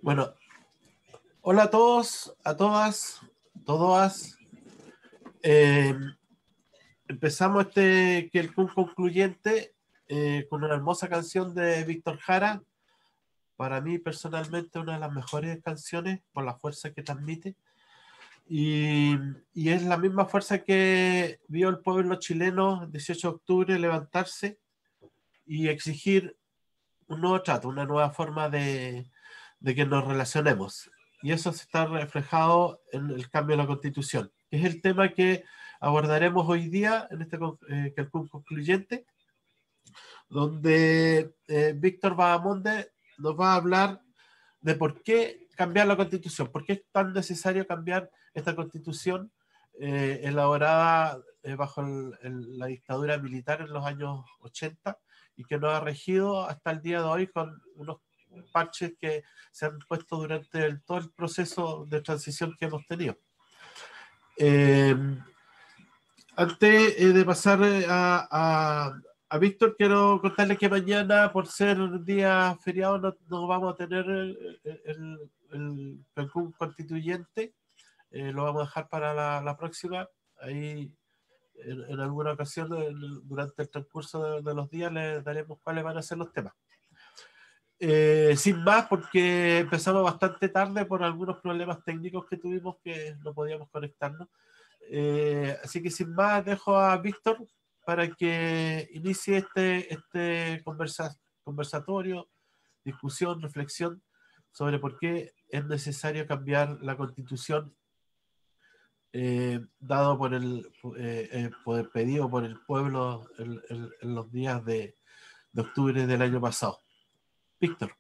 Bueno, hola a todos, a todas, todas. Eh, Empezamos que el CUN concluyente con una hermosa canción de Víctor Jara. Para mí personalmente una de las mejores canciones por la fuerza que transmite. Y, y es la misma fuerza que vio el pueblo chileno el 18 de octubre levantarse y exigir un nuevo trato, una nueva forma de que nos relacionemos. Y eso se está reflejado en el cambio de la Constitución, que es el tema que abordaremos hoy día en este Calcún concluyente, donde Víctor Bahamonde nos va a hablar de por qué cambiar la Constitución, por qué es tan necesario cambiar esta Constitución elaborada bajo la dictadura militar en los años 80 y que nos ha regido hasta el día de hoy con unos parches que se han puesto durante todo el proceso de transición que hemos tenido. Eh, Antes de pasar a Víctor, quiero contarle que mañana, por ser día feriado, no vamos a tener el Cancún constituyente. Lo vamos a dejar para la próxima. Ahí, en alguna ocasión, durante el transcurso de los días, les daremos cuáles van a ser los temas. Sin más, porque empezamos bastante tarde por algunos problemas técnicos que tuvimos que no podíamos conectarnos. Así que sin más dejo a Víctor para que inicie este conversatorio, discusión, reflexión sobre por qué es necesario cambiar la Constitución dado por el pedido por el pueblo en los días de octubre del año pasado. Víctor.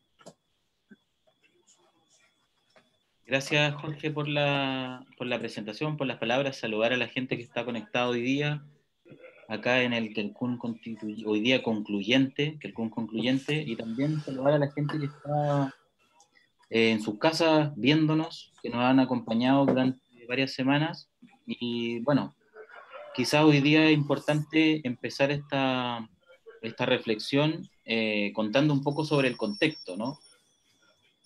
Gracias, Jorge, por la presentación, por las palabras. Saludar a la gente que está conectada hoy día, acá en el Calcún hoy día concluyente, Calcún concluyente, y también saludar a la gente que está en sus casas viéndonos, que nos han acompañado durante varias semanas. Y bueno, quizás hoy día es importante empezar esta reflexión contando un poco sobre el contexto, ¿no?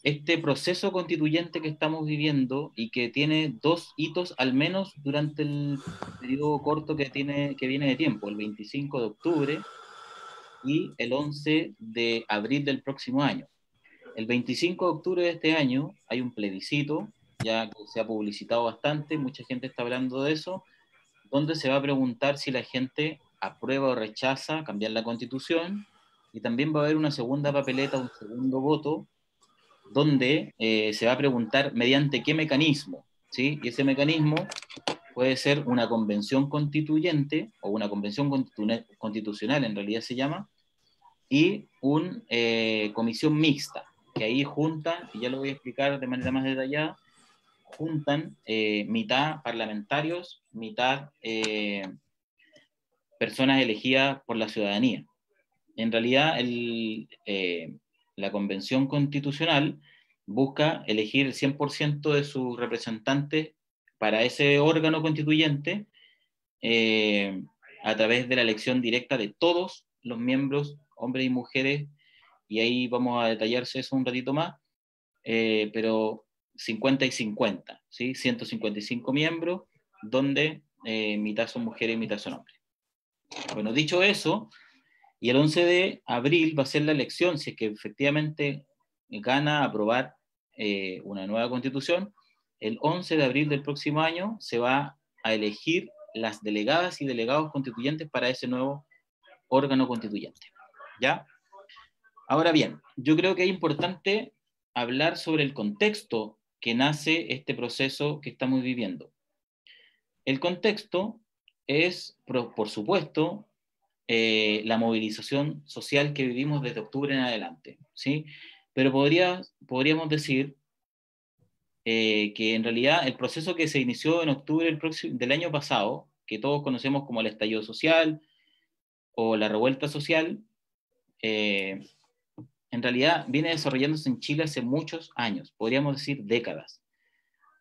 Este proceso constituyente que estamos viviendo y que tiene dos hitos al menos durante el periodo corto que viene de tiempo, el 25 de octubre y el 11 de abril del próximo año. El 25 de octubre de este año hay un plebiscito, ya que se ha publicitado bastante, mucha gente está hablando de eso, donde se va a preguntar si la gente aprueba o rechaza cambiar la Constitución, y también va a haber una segunda papeleta, un segundo voto, donde se va a preguntar mediante qué mecanismo, ¿sí? Y ese mecanismo puede ser una convención constituyente, o una convención constitucional en realidad se llama, y una comisión mixta, que ahí juntan, y ya lo voy a explicar de manera más detallada, juntan mitad parlamentarios, mitad personas elegidas por la ciudadanía. En realidad, la Convención Constitucional busca elegir el 100% de sus representantes para ese órgano constituyente a través de la elección directa de todos los miembros, hombres y mujeres, y ahí vamos a detallarse eso un ratito más, pero 50 y 50, ¿sí? 155 miembros, donde mitad son mujeres y mitad son hombres. Bueno, dicho eso, y el 11 de abril va a ser la elección, si es que efectivamente gana aprobar una nueva constitución. El 11 de abril del próximo año se va a elegir las delegadas y delegados constituyentes para ese nuevo órgano constituyente. ¿Ya? Ahora bien, yo creo que es importante hablar sobre el contexto que nace este proceso que estamos viviendo. El contexto es, por supuesto, la movilización social que vivimos desde octubre en adelante, ¿sí? Pero podríamos decir que en realidad el proceso que se inició en octubre del año pasado, que todos conocemos como el estallido social o la revuelta social, en realidad viene desarrollándose en Chile hace muchos años, podríamos decir décadas,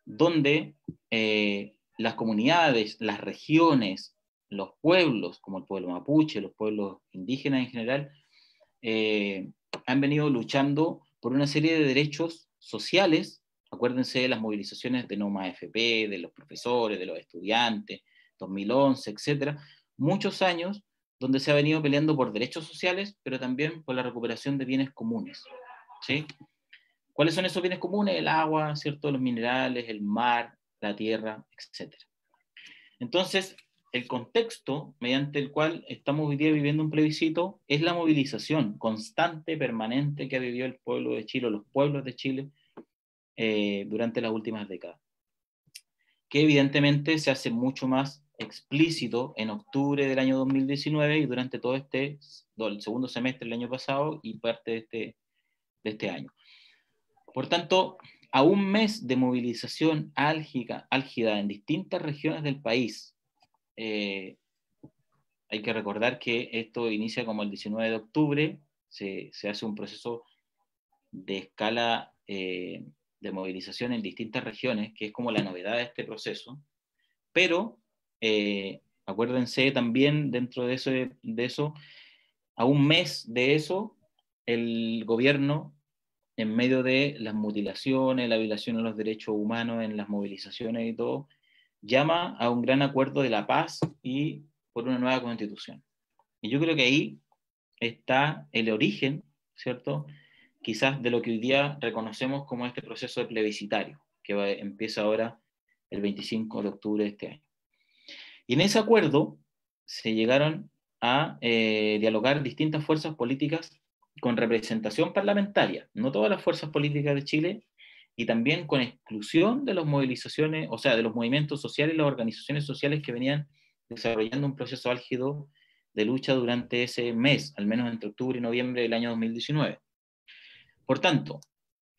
donde las comunidades, las regiones, los pueblos, como el pueblo mapuche, los pueblos indígenas en general, han venido luchando por una serie de derechos sociales, acuérdense de las movilizaciones de No Más AFP, de los profesores, de los estudiantes, 2011, etcétera, muchos años donde se ha venido peleando por derechos sociales, pero también por la recuperación de bienes comunes, ¿sí? ¿Cuáles son esos bienes comunes? El agua, ¿cierto? Los minerales, el mar, la tierra, etcétera. Entonces, el contexto mediante el cual estamos hoy día viviendo un plebiscito es la movilización constante, permanente que ha vivido el pueblo de Chile, o los pueblos de Chile, durante las últimas décadas, que evidentemente se hace mucho más explícito en octubre del año 2019 y durante todo el segundo semestre del año pasado y parte de este año. Por tanto, a un mes de movilización álgida en distintas regiones del país, hay que recordar que esto inicia como el 19 de octubre, se hace un proceso de escala de movilización en distintas regiones, que es como la novedad de este proceso, pero acuérdense también dentro de eso, a un mes de eso, el gobierno, en medio de las mutilaciones, la violación de los derechos humanos en las movilizaciones y todo, llama a un gran acuerdo de la paz y por una nueva constitución. Y yo creo que ahí está el origen, ¿cierto? Quizás de lo que hoy día reconocemos como este proceso de plebiscitario, que empieza ahora el 25 de octubre de este año. Y en ese acuerdo se llegaron a dialogar distintas fuerzas políticas con representación parlamentaria, no todas las fuerzas políticas de Chile, y también con exclusión de las movilizaciones, o sea, de los movimientos sociales y las organizaciones sociales que venían desarrollando un proceso álgido de lucha durante ese mes, al menos entre octubre y noviembre del año 2019. Por tanto,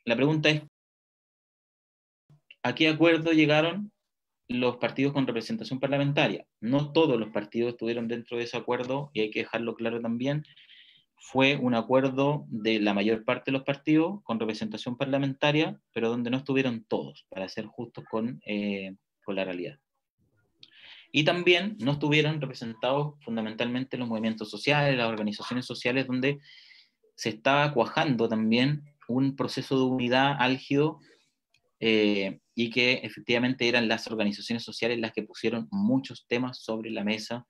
la pregunta es, ¿a qué acuerdo llegaron los partidos con representación parlamentaria? No todos los partidos estuvieron dentro de ese acuerdo, y hay que dejarlo claro también. Fue un acuerdo de la mayor parte de los partidos con representación parlamentaria, pero donde no estuvieron todos, para ser justos con la realidad. Y también no estuvieron representados fundamentalmente los movimientos sociales, las organizaciones sociales, donde se estaba cuajando también un proceso de unidad álgido, y que efectivamente eran las organizaciones sociales las que pusieron muchos temas sobre la mesa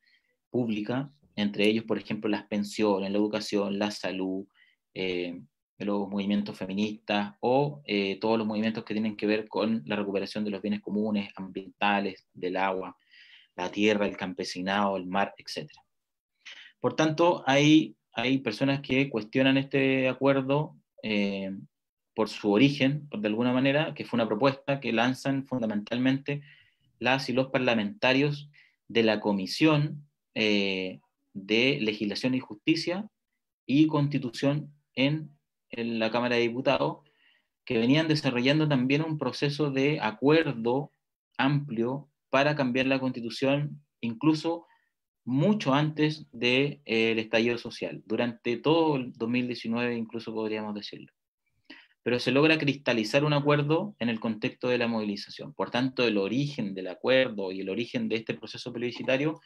pública, entre ellos, por ejemplo, las pensiones, la educación, la salud, los movimientos feministas o todos los movimientos que tienen que ver con la recuperación de los bienes comunes, ambientales, del agua, la tierra, el campesinado, el mar, etc. Por tanto, hay personas que cuestionan este acuerdo por su origen, de alguna manera, que fue una propuesta que lanzan fundamentalmente las y los parlamentarios de la Comisión de Legislación y Justicia y Constitución en la Cámara de Diputados, que venían desarrollando también un proceso de acuerdo amplio para cambiar la Constitución, incluso mucho antes del estallido social, durante todo el 2019 incluso podríamos decirlo. Pero se logra cristalizar un acuerdo en el contexto de la movilización. Por tanto, el origen del acuerdo y el origen de este proceso plebiscitario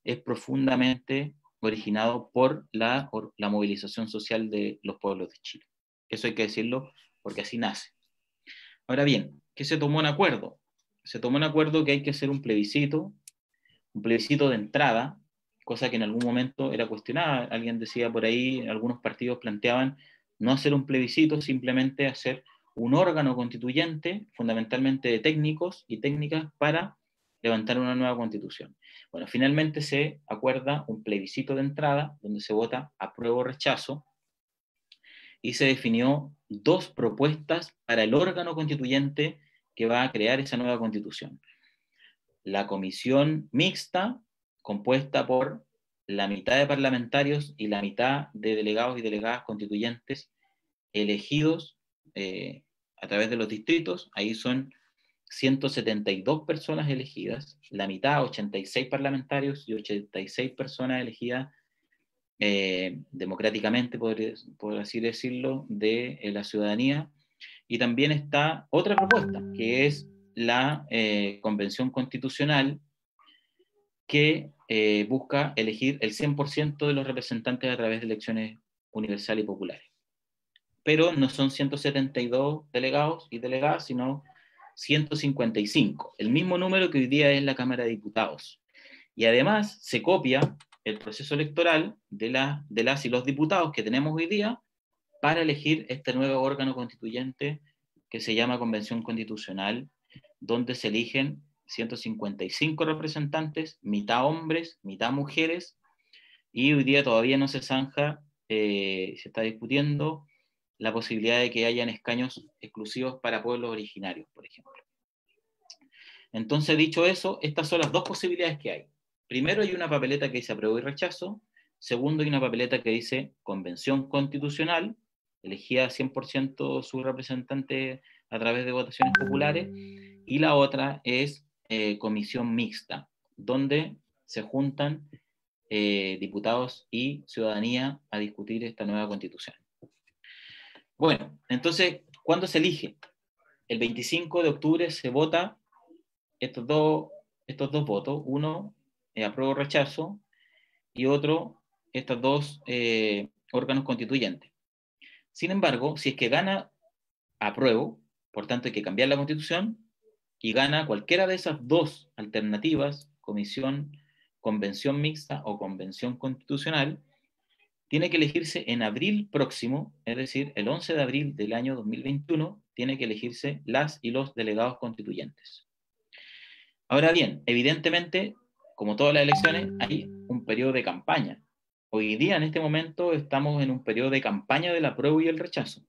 es profundamente originado por la movilización social de los pueblos de Chile. Eso hay que decirlo porque así nace. Ahora bien, ¿qué se tomó en acuerdo? Se tomó en acuerdo que hay que hacer un plebiscito de entrada, cosa que en algún momento era cuestionada. Alguien decía por ahí, algunos partidos planteaban no hacer un plebiscito, simplemente hacer un órgano constituyente, fundamentalmente de técnicos y técnicas, para levantar una nueva constitución. Bueno, finalmente se acuerda un plebiscito de entrada, donde se vota apruebo o rechazo, y se definió 2 propuestas para el órgano constituyente que va a crear esa nueva constitución. La comisión mixta, compuesta por la mitad de parlamentarios y la mitad de delegados y delegadas constituyentes elegidos a través de los distritos. Ahí son 172 personas elegidas, la mitad, 86 parlamentarios y 86 personas elegidas democráticamente, por así decirlo, de la ciudadanía. Y también está otra propuesta, que es la Convención Constitucional, que busca elegir el 100% de los representantes a través de elecciones universales y populares. pero no son 172 delegados y delegadas, sino 155, el mismo número que hoy día es la Cámara de Diputados. Y además se copia el proceso electoral de las y los diputados que tenemos hoy día para elegir este nuevo órgano constituyente que se llama Convención Constitucional, donde se eligen 155 representantes, mitad hombres, mitad mujeres, y hoy día todavía no se zanja, se está discutiendo la posibilidad de que hayan escaños exclusivos para pueblos originarios, por ejemplo. Entonces, dicho eso, estas son las dos posibilidades que hay. Primero, hay una papeleta que dice apruebo y rechazo. Segundo, hay una papeleta que dice Convención Constitucional, elegida 100% su representante a través de votaciones populares. Y la otra es comisión mixta, donde se juntan diputados y ciudadanía a discutir esta nueva constitución. Bueno, entonces, ¿cuándo se elige? El 25 de octubre se vota estos dos votos, uno apruebo o rechazo, y otro, estos dos órganos constituyentes. Sin embargo, si es que gana apruebo, por tanto hay que cambiar la constitución, y gana cualquiera de esas dos alternativas, convención mixta o convención constitucional, tiene que elegirse en abril próximo, es decir, el 11 de abril del año 2021, tiene que elegirse las y los delegados constituyentes. Ahora bien, evidentemente, como todas las elecciones, hay un periodo de campaña. Hoy día, en este momento, estamos en un periodo de campaña del apruebo y el rechazo.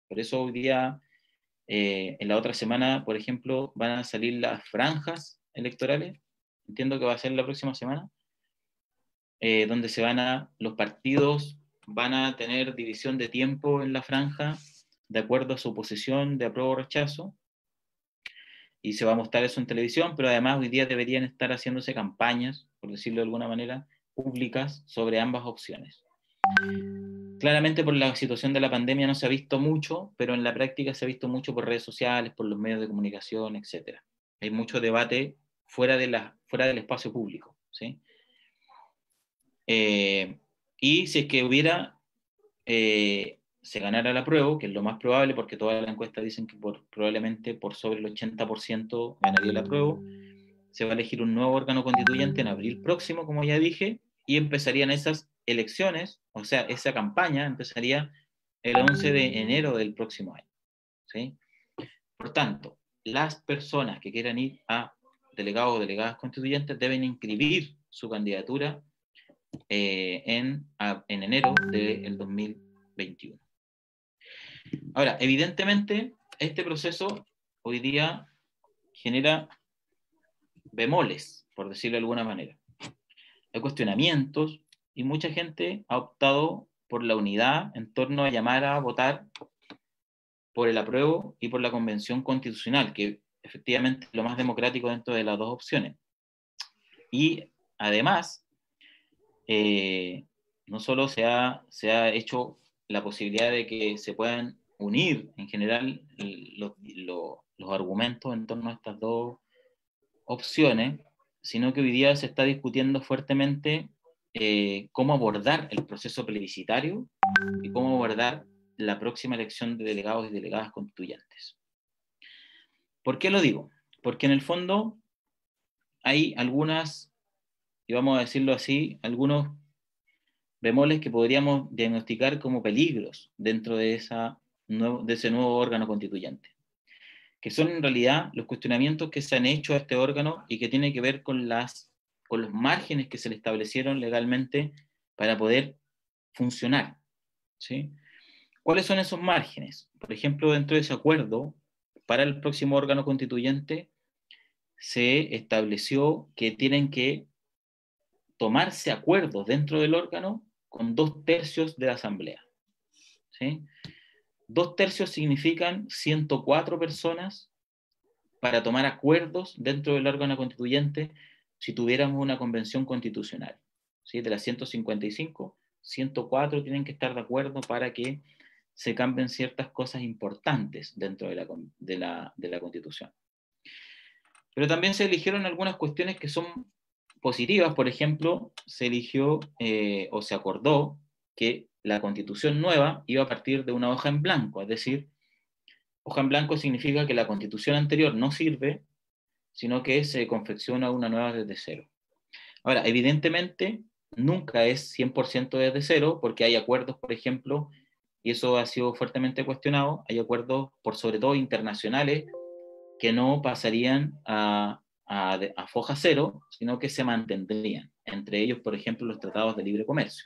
Por eso hoy día, en la otra semana, por ejemplo, van a salir las franjas electorales. Entiendo que va a ser la próxima semana, donde los partidos van a tener división de tiempo en la franja de acuerdo a su posición de apruebo o rechazo, y se va a mostrar eso en televisión, pero además hoy día deberían estar haciéndose campañas, por decirlo de alguna manera, públicas sobre ambas opciones. Claramente por la situación de la pandemia no se ha visto mucho, pero en la práctica se ha visto mucho por redes sociales, por los medios de comunicación, etc. Hay mucho debate fuera del espacio público, ¿sí? Y si es que se ganara el apruebo, que es lo más probable, porque todas las encuestas dicen que probablemente por sobre el 80% ganaría el apruebo, se va a elegir un nuevo órgano constituyente en abril próximo, como ya dije, y empezarían esas elecciones, o sea, esa campaña empezaría el 11 de enero del próximo año, ¿sí? Por tanto, las personas que quieran ir a delegados o delegadas constituyentes deben inscribir su candidatura en enero del 2021. Ahora, evidentemente, este proceso hoy día genera bemoles, por decirlo de alguna manera. Hay cuestionamientos y mucha gente ha optado por la unidad en torno a llamar a votar por el apruebo y por la convención constitucional, que efectivamente es lo más democrático dentro de las dos opciones. Y además, no solo se ha hecho la posibilidad de que se puedan unir en general los argumentos en torno a estas dos opciones, sino que hoy día se está discutiendo fuertemente cómo abordar el proceso plebiscitario y cómo abordar la próxima elección de delegados y delegadas constituyentes. ¿Por qué lo digo? Porque en el fondo hay algunas, y vamos a decirlo así, algunos bemoles que podríamos diagnosticar como peligros dentro de ese nuevo órgano constituyente, que son en realidad los cuestionamientos que se han hecho a este órgano y que tiene que ver con los márgenes que se le establecieron legalmente para poder funcionar, ¿sí? ¿Cuáles son esos márgenes? Por ejemplo, dentro de ese acuerdo, para el próximo órgano constituyente, se estableció que tienen que tomarse acuerdos dentro del órgano con 2/3 de la asamblea, ¿sí? 2/3 significan 104 personas para tomar acuerdos dentro del órgano constituyente si tuviéramos una convención constitucional, ¿sí? De las 155, 104 tienen que estar de acuerdo para que se cambien ciertas cosas importantes dentro de la Constitución. Pero también se eligieron algunas cuestiones que son positivas. Por ejemplo, se eligió o se acordó que la constitución nueva iba a partir de una hoja en blanco, es decir, hoja en blanco significa que la constitución anterior no sirve, sino que se confecciona una nueva desde cero. Ahora, evidentemente, nunca es 100% desde cero, porque hay acuerdos, por ejemplo, y eso ha sido fuertemente cuestionado, hay acuerdos, por sobre todo internacionales, que no pasarían a foja cero, sino que se mantendrían. Entre ellos, por ejemplo, los tratados de libre comercio,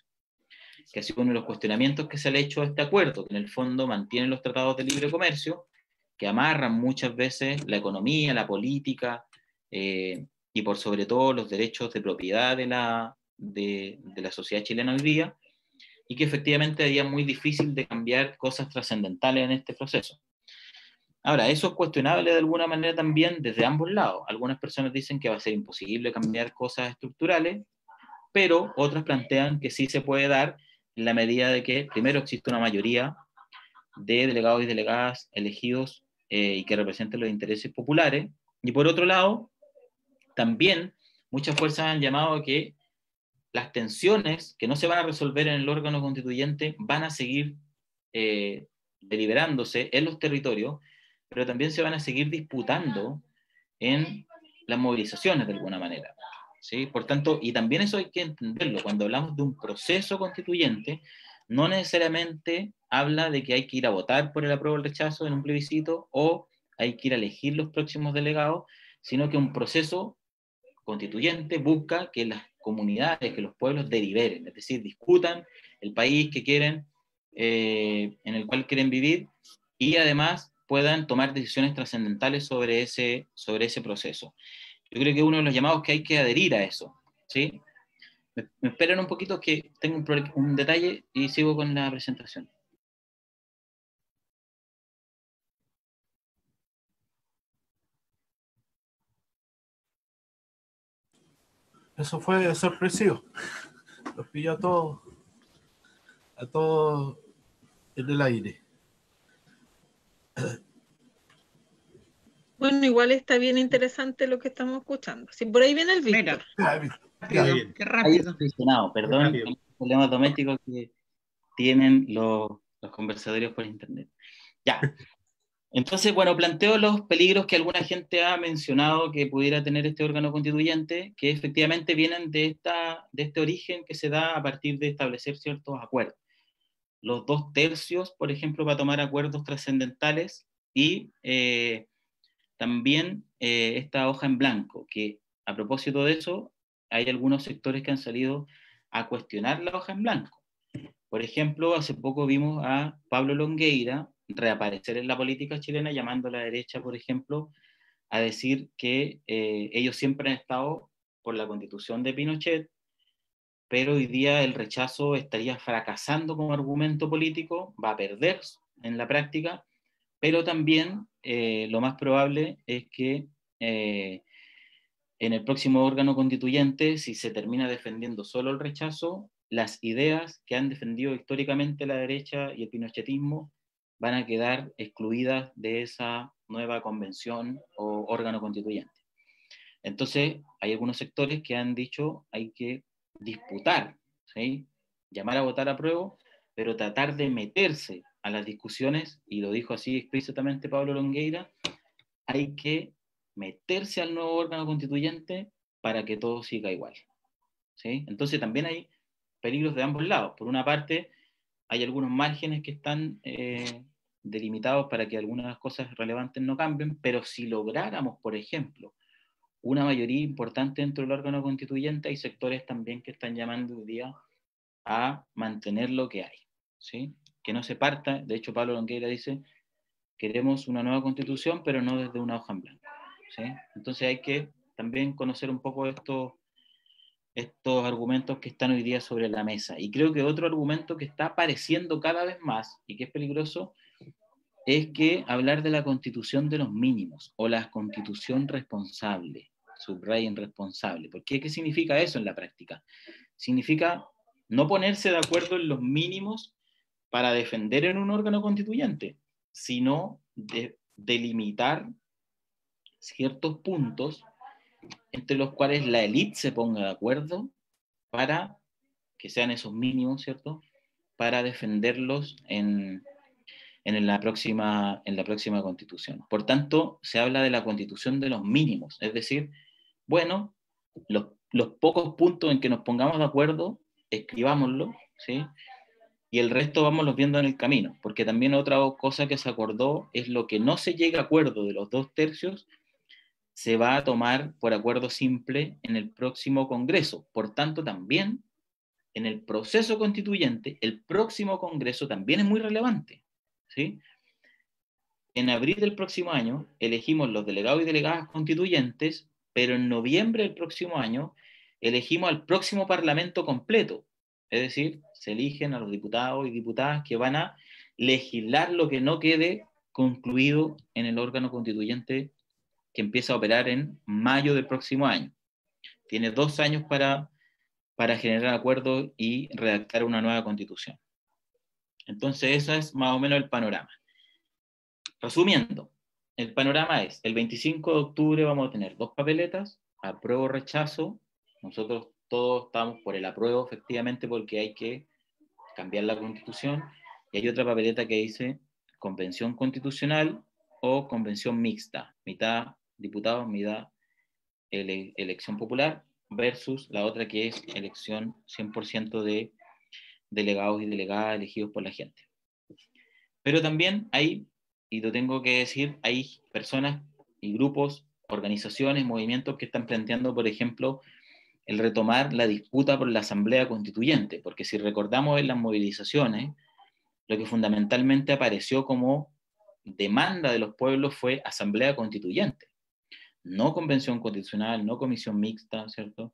que ha sido uno de los cuestionamientos que se le ha hecho a este acuerdo, que en el fondo mantienen los tratados de libre comercio, que amarran muchas veces la economía, la política, y por sobre todo los derechos de propiedad de la sociedad chilena hoy día, y que efectivamente haría muy difícil de cambiar cosas trascendentales en este proceso. Ahora, eso es cuestionable de alguna manera también desde ambos lados. Algunas personas dicen que va a ser imposible cambiar cosas estructurales, pero otras plantean que sí se puede dar en la medida de que primero existe una mayoría de delegados y delegadas elegidos y que representen los intereses populares, y por otro lado, también muchas fuerzas han llamado a que las tensiones que no se van a resolver en el órgano constituyente van a seguir deliberándose en los territorios, pero también se van a seguir disputando en las movilizaciones de alguna manera. ¿Sí? Por tanto, y también eso hay que entenderlo, cuando hablamos de un proceso constituyente, no necesariamente habla de que hay que ir a votar por el apruebo o el rechazo en un plebiscito o hay que ir a elegir los próximos delegados, sino que un proceso constituyente busca que las comunidades, que los pueblos deliberen, es decir, discutan el país que quieren, en el cual quieren vivir, y además puedan tomar decisiones trascendentales sobre ese proceso. Yo creo que uno de los llamados que hay que adherir a eso, ¿sí? Me esperan un poquito que tengo un detalle y sigo con la presentación. Eso fue sorpresivo. Los pilló a todos en el aire. Bueno, igual está bien interesante lo que estamos escuchando. Si por ahí viene el Víctor. Qué rápido. Perdón, los problemas domésticos que tienen los conversatorios por internet. Ya. Entonces, bueno, planteo los peligros que alguna gente ha mencionado que pudiera tener este órgano constituyente, que efectivamente vienen de este origen que se da a partir de establecer ciertos acuerdos. Los 2/3, por ejemplo, para tomar acuerdos trascendentales, y también esta hoja en blanco, que a propósito de eso, hay algunos sectores que han salido a cuestionar la hoja en blanco. Por ejemplo, hace poco vimos a Pablo Longueira reaparecer en la política chilena llamando a la derecha, por ejemplo, a decir que ellos siempre han estado por la constitución de Pinochet, pero hoy día el rechazo estaría fracasando como argumento político, va a perder en la práctica, pero también lo más probable es que en el próximo órgano constituyente, si se termina defendiendo solo el rechazo, las ideas que han defendido históricamente la derecha y el pinochetismo van a quedar excluidas de esa nueva convención o órgano constituyente. Entonces, hay algunos sectores que han dicho hay que disputar, ¿sí? Llamar a votar a prueba, pero tratar de meterse a las discusiones, y lo dijo así explícitamente Pablo Longueira, hay que meterse al nuevo órgano constituyente para que todo siga igual, ¿sí? Entonces también hay peligros de ambos lados. Por una parte, hay algunos márgenes que están delimitados para que algunas cosas relevantes no cambien, pero si lográramos, por ejemplo, una mayoría importante dentro del órgano constituyente, hay sectores también que están llamando hoy día a mantener lo que hay, ¿sí? Que no se parta. De hecho, Pablo Longueira dice, queremos una nueva constitución, pero no desde una hoja en blanco, ¿sí? Entonces hay que también conocer un poco estos argumentos que están hoy día sobre la mesa. Y creo que otro argumento que está apareciendo cada vez más y que es peligroso es que hablar de la constitución de los mínimos o la constitución responsable, subrayen responsable. ¿Por qué? ¿Qué significa eso en la práctica? Significa no ponerse de acuerdo en los mínimos para defender en un órgano constituyente, sino delimitar ciertos puntos entre los cuales la élite se ponga de acuerdo para que sean esos mínimos, ¿cierto? para defenderlos en la próxima Constitución. Por tanto, se habla de la Constitución de los mínimos, es decir, bueno, los pocos puntos en que nos pongamos de acuerdo, escribámoslo, ¿sí? Y el resto vámonos viendo en el camino, porque también otra cosa que se acordó es lo que no se llega a acuerdo de los 2/3, se va a tomar por acuerdo simple en el próximo Congreso. Por tanto, también en el proceso constituyente, el próximo Congreso también es muy relevante, ¿sí? En abril del próximo año elegimos los delegados y delegadas constituyentes, pero en noviembre del próximo año elegimos al próximo Parlamento completo. Es decir, se eligen a los diputados y diputadas que van a legislar lo que no quede concluido en el órgano constituyente que empieza a operar en mayo del próximo año. Tiene 2 años para generar acuerdos y redactar una nueva constitución. Entonces, eso es más o menos el panorama. Resumiendo, el panorama es, el 25 de octubre vamos a tener 2 papeletas, apruebo o rechazo. Nosotros todos estamos por el apruebo, efectivamente, porque hay que cambiar la Constitución. Y hay otra papeleta que dice convención constitucional o convención mixta, mitad diputados, mitad elección popular, versus la otra que es elección 100% de delegados y delegadas elegidos por la gente. Pero también hay, y lo tengo que decir, hay personas y grupos, organizaciones, movimientos que están planteando, por ejemplo, el retomar la disputa por la Asamblea Constituyente, porque si recordamos en las movilizaciones, lo que fundamentalmente apareció como demanda de los pueblos fue Asamblea Constituyente, no convención constitucional, no comisión mixta, ¿cierto?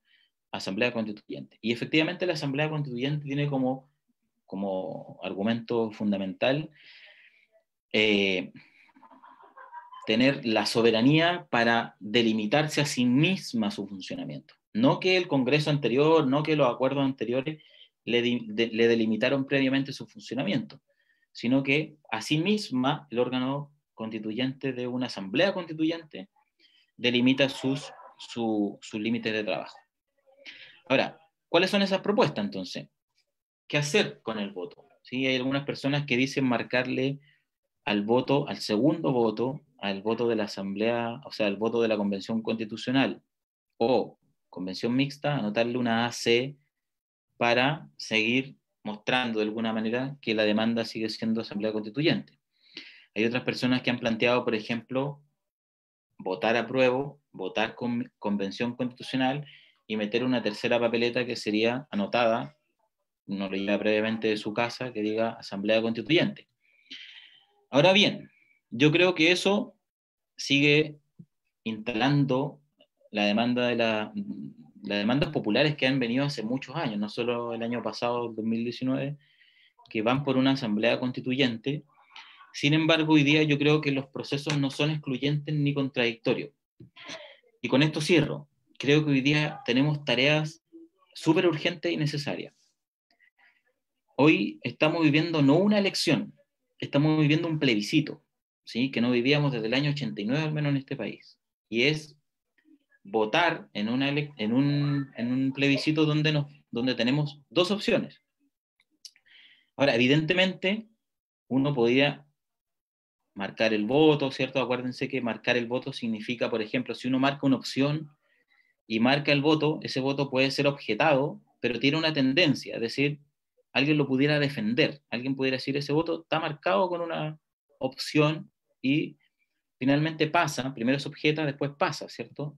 Asamblea Constituyente. Y efectivamente la Asamblea Constituyente tiene como argumento fundamental tener la soberanía para delimitarse a sí misma su funcionamiento. No que el Congreso anterior, no que los acuerdos anteriores le delimitaron previamente su funcionamiento, sino que a sí misma el órgano constituyente de una asamblea constituyente delimita sus límites de trabajo. Ahora, ¿cuáles son esas propuestas entonces? ¿Qué hacer con el voto? ¿Sí? Hay algunas personas que dicen marcarle al voto, al segundo voto, al voto de la asamblea, o sea, al voto de la convención constitucional o convención mixta, anotarle una AC para seguir mostrando de alguna manera que la demanda sigue siendo asamblea constituyente. Hay otras personas que han planteado, por ejemplo, votar apruebo, votar convención constitucional y meter una tercera papeleta que sería anotada, uno lo lleva previamente de su casa, que diga asamblea constituyente. Ahora bien, yo creo que eso sigue instalando la demanda de las demandas populares que han venido hace muchos años, no solo el año pasado, 2019, que van por una asamblea constituyente. Sin embargo, hoy día yo creo que los procesos no son excluyentes ni contradictorios. Y con esto cierro. Creo que hoy día tenemos tareas súper urgentes y necesarias. Hoy estamos viviendo no una elección, estamos viviendo un plebiscito, ¿sí? Que no vivíamos desde el año 89 al menos en este país. Y es votar en un plebiscito donde tenemos 2 opciones. Ahora, evidentemente, uno podría marcar el voto, ¿cierto? Acuérdense que marcar el voto significa, por ejemplo, si uno marca una opción y marca el voto, ese voto puede ser objetado, pero tiene una tendencia, es decir, alguien lo pudiera defender, alguien pudiera decir, ese voto está marcado con una opción y finalmente pasa, primero se objeta, después pasa, ¿cierto?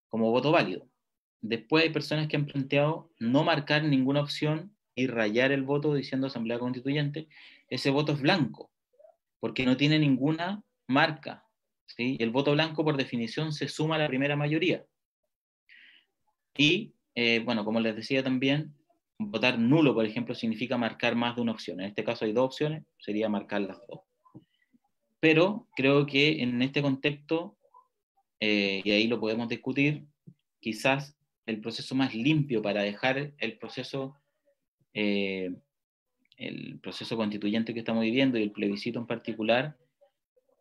Como voto válido. Después hay personas que han planteado no marcar ninguna opción y rayar el voto diciendo Asamblea Constituyente, ese voto es blanco, porque no tiene ninguna marca, ¿sí? El voto blanco por definición se suma a la primera mayoría. Y, bueno, como les decía también, votar nulo, por ejemplo, significa marcar más de una opción. En este caso hay 2 opciones, sería marcar las 2. Pero creo que en este contexto, y ahí lo podemos discutir, quizás el proceso más limpio para dejar el proceso constituyente que estamos viviendo y el plebiscito en particular,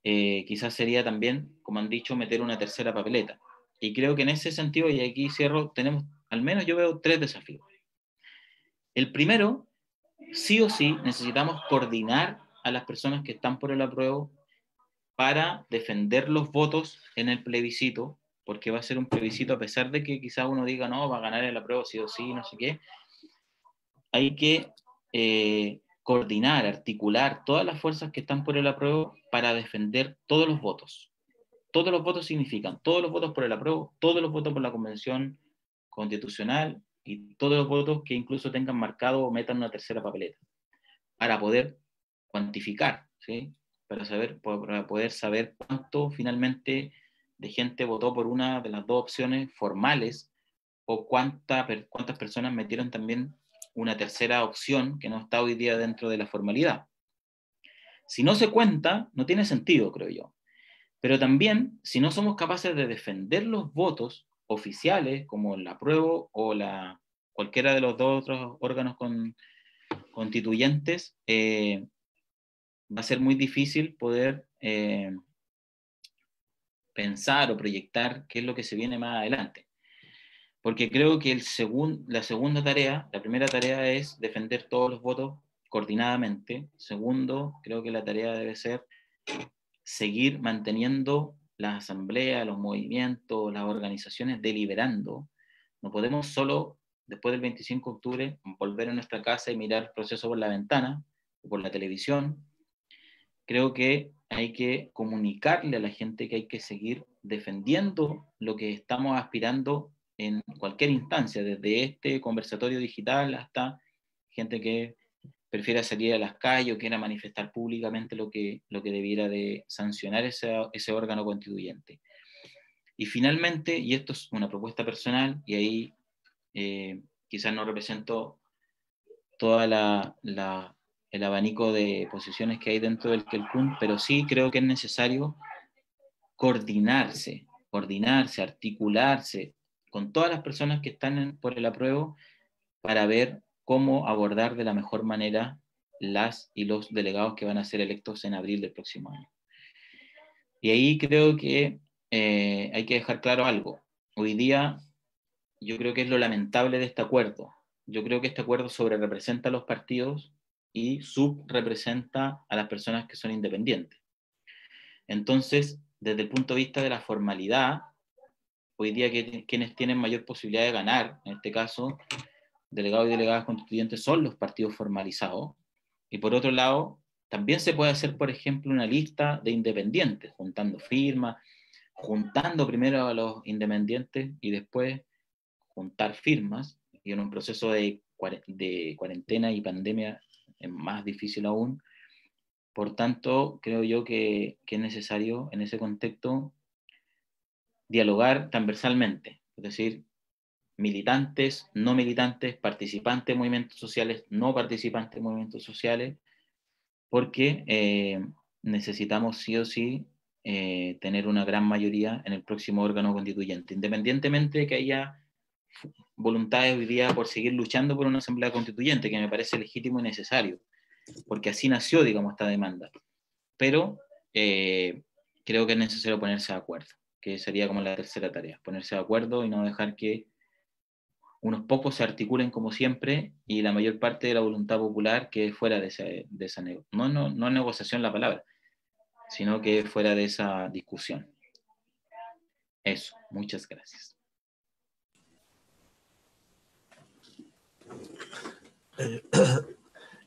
quizás sería también, como han dicho, meter una tercera papeleta. Y creo que en ese sentido, y aquí cierro, tenemos, al menos yo veo 3 desafíos. El primero sí o sí necesitamos coordinar a las personas que están por el apruebo para defender los votos en el plebiscito, porque va a ser un plebiscito a pesar de que quizás uno diga, no, va a ganar el apruebo sí o sí, no sé qué. Hay que coordinar, articular todas las fuerzas que están por el apruebo para defender todos los votos. Todos los votos significan todos los votos por el apruebo, todos los votos por la Convención Constitucional y todos los votos que incluso tengan marcado o metan una tercera papeleta, para poder cuantificar, ¿sí? Para poder saber cuánto finalmente de gente votó por una de las dos opciones formales o cuántas personas metieron también una tercera opción que no está hoy día dentro de la formalidad. Si no se cuenta, no tiene sentido, creo yo. Pero también, si no somos capaces de defender los votos oficiales, como el apruebo o cualquiera de los dos otros órganos constituyentes, va a ser muy difícil poder pensar o proyectar qué es lo que se viene más adelante. Porque creo que la segunda tarea, la primera tarea es defender todos los votos coordinadamente. Segundo, creo que la tarea debe ser seguir manteniendo las asambleas, los movimientos, las organizaciones deliberando. No podemos solo, después del 25 de octubre, volver a nuestra casa y mirar el proceso por la ventana o por la televisión. Creo que hay que comunicarle a la gente que hay que seguir defendiendo lo que estamos aspirando en cualquier instancia, desde este conversatorio digital hasta gente que prefiera salir a las calles o quiera manifestar públicamente lo que debiera de sancionar ese órgano constituyente. Y finalmente, y esto es una propuesta personal, y ahí quizás no represento toda el abanico de posiciones que hay dentro del Kelkun, pero sí creo que es necesario coordinarse, articularse con todas las personas que están por el apruebo para ver cómo abordar de la mejor manera las y los delegados que van a ser electos en abril del próximo año. Y ahí creo que hay que dejar claro algo. Hoy día yo creo que es lo lamentable de este acuerdo. Yo creo que este acuerdo sobrerepresenta a los partidos y subrepresenta a las personas que son independientes. Entonces, desde el punto de vista de la formalidad, hoy día quienes tienen mayor posibilidad de ganar, en este caso, delegados y delegadas constituyentes, son los partidos formalizados. Y por otro lado, también se puede hacer, por ejemplo, una lista de independientes, juntando firmas, juntando primero a los independientes y después juntar firmas, y en un proceso de cuarentena y pandemia es más difícil aún. Por tanto, creo yo que es necesario en ese contexto dialogar transversalmente, es decir, militantes, no militantes, participantes de movimientos sociales, no participantes de movimientos sociales, porque necesitamos sí o sí tener una gran mayoría en el próximo órgano constituyente, independientemente de que haya voluntades hoy día por seguir luchando por una asamblea constituyente, que me parece legítimo y necesario, porque así nació, digamos, esta demanda. Pero creo que es necesario ponerse de acuerdo, que sería como la tercera tarea, ponerse de acuerdo y no dejar que unos pocos se articulen como siempre y la mayor parte de la voluntad popular que fuera de esa no negociación la palabra, sino que fuera de esa discusión. Eso, muchas gracias.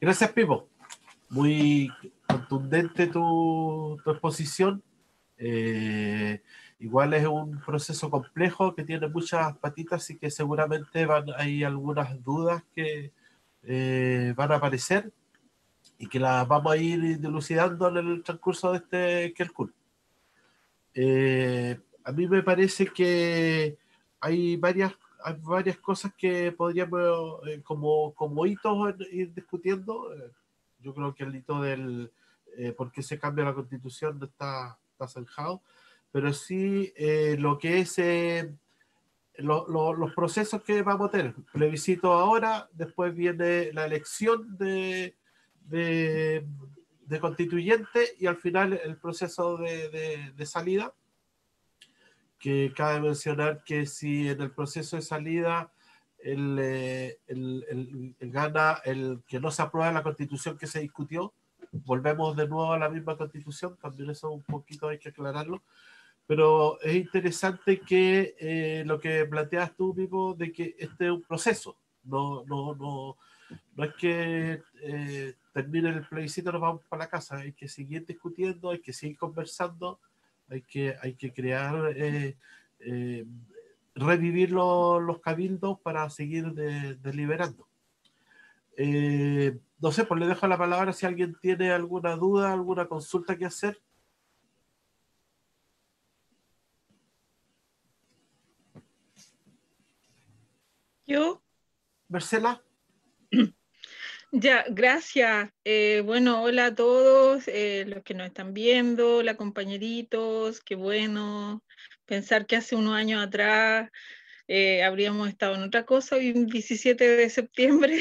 Gracias, Pipo. Muy contundente tu exposición. Igual es un proceso complejo que tiene muchas patitas y que seguramente hay algunas dudas que van a aparecer y que las vamos a ir dilucidando en el transcurso de este Kelkun. A mí me parece que hay varias cosas que podríamos como hitos ir discutiendo. Yo creo que el hito del por qué se cambia la constitución no está zanjado, pero sí lo que es los procesos que vamos a tener. Plebiscito ahora, después viene la elección de constituyente y al final el proceso de salida, que cabe mencionar que si en el proceso de salida gana el que no se aprueba la constitución que se discutió. Volvemos de nuevo a la misma constitución, también eso un poquito hay que aclararlo. Pero es interesante que lo que planteas tú, Pipo, de que este es un proceso. No es que termine el plebiscito y nos vamos para la casa. Hay que seguir discutiendo, hay que seguir conversando, hay que crear, revivir los cabildos para seguir deliberando. No sé, pues le dejo la palabra si alguien tiene alguna duda, alguna consulta que hacer. Yo. Marcela. Ya, gracias. Bueno, hola a todos los que nos están viendo, hola compañeritos, qué bueno pensar que hace unos años atrás habríamos estado en otra cosa, hoy 17 de septiembre,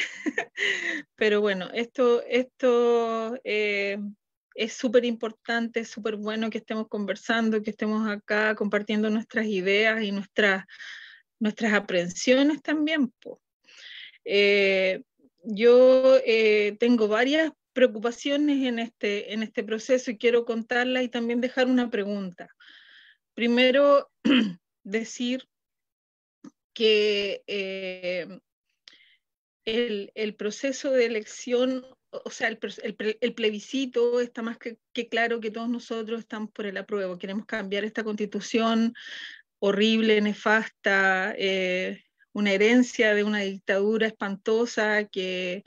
pero bueno, esto es súper importante, es súper bueno que estemos conversando, que estemos acá compartiendo nuestras ideas y nuestras aprensiones también, po. Yo tengo varias preocupaciones en este proceso y quiero contarlas y también dejar una pregunta. Primero, decir que el proceso de elección, o sea, el plebiscito está más que claro que todos nosotros estamos por el apruebo. Queremos cambiar esta constitución horrible, nefasta, una herencia de una dictadura espantosa que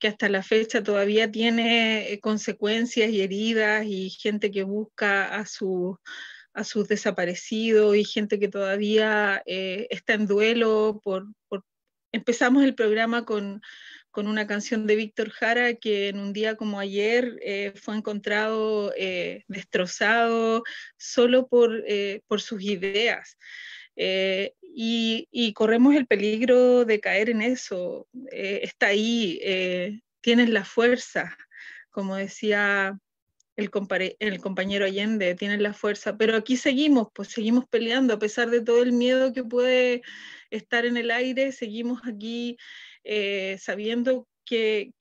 hasta la fecha todavía tiene consecuencias y heridas y gente que busca a sus desaparecidos y gente que todavía está en duelo Empezamos el programa con una canción de Víctor Jara que en un día como ayer fue encontrado destrozado solo por sus ideas. Y corremos el peligro de caer en eso. Está ahí, tienes la fuerza, como decía el compañero Allende, tienes la fuerza, pero aquí seguimos, pues seguimos peleando, a pesar de todo el miedo que puede estar en el aire, seguimos aquí sabiendo que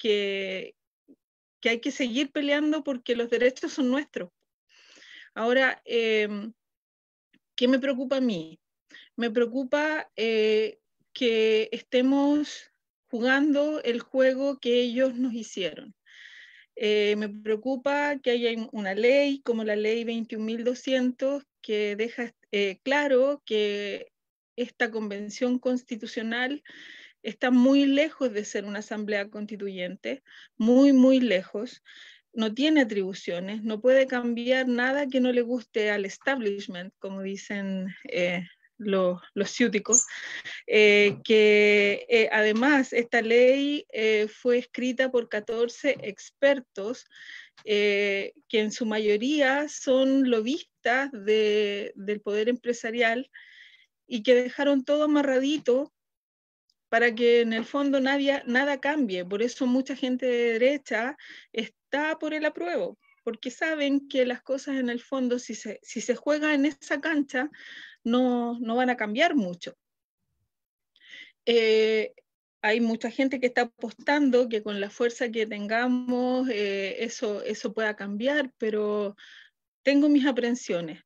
hay que seguir peleando porque los derechos son nuestros. Ahora, ¿qué me preocupa a mí? Me preocupa que estemos jugando el juego que ellos nos hicieron. Me preocupa que haya una ley como la ley 21.200 que deja claro que esta convención constitucional está muy lejos de ser una asamblea constituyente, muy, muy lejos. No tiene atribuciones, no puede cambiar nada que no le guste al establishment, como dicen los ciúticos. Que además esta ley fue escrita por 14 expertos que en su mayoría son lobistas del poder empresarial y que dejaron todo amarradito para que en el fondo nada cambie. Por eso mucha gente de derecha está por el apruebo, porque saben que las cosas en el fondo, si se juega en esa cancha, no van a cambiar mucho. Hay mucha gente que está apostando que con la fuerza que tengamos eso pueda cambiar, pero tengo mis aprensiones.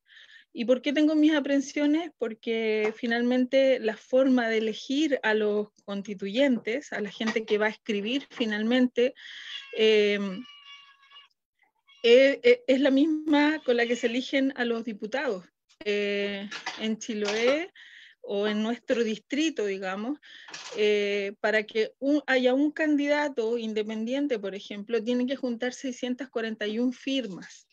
¿Y por qué tengo mis aprensiones? Porque finalmente la forma de elegir a los constituyentes, a la gente que va a escribir finalmente, es la misma con la que se eligen a los diputados. En Chiloé o en nuestro distrito, digamos, para que haya un candidato independiente, por ejemplo, tiene que juntar 641 firmas.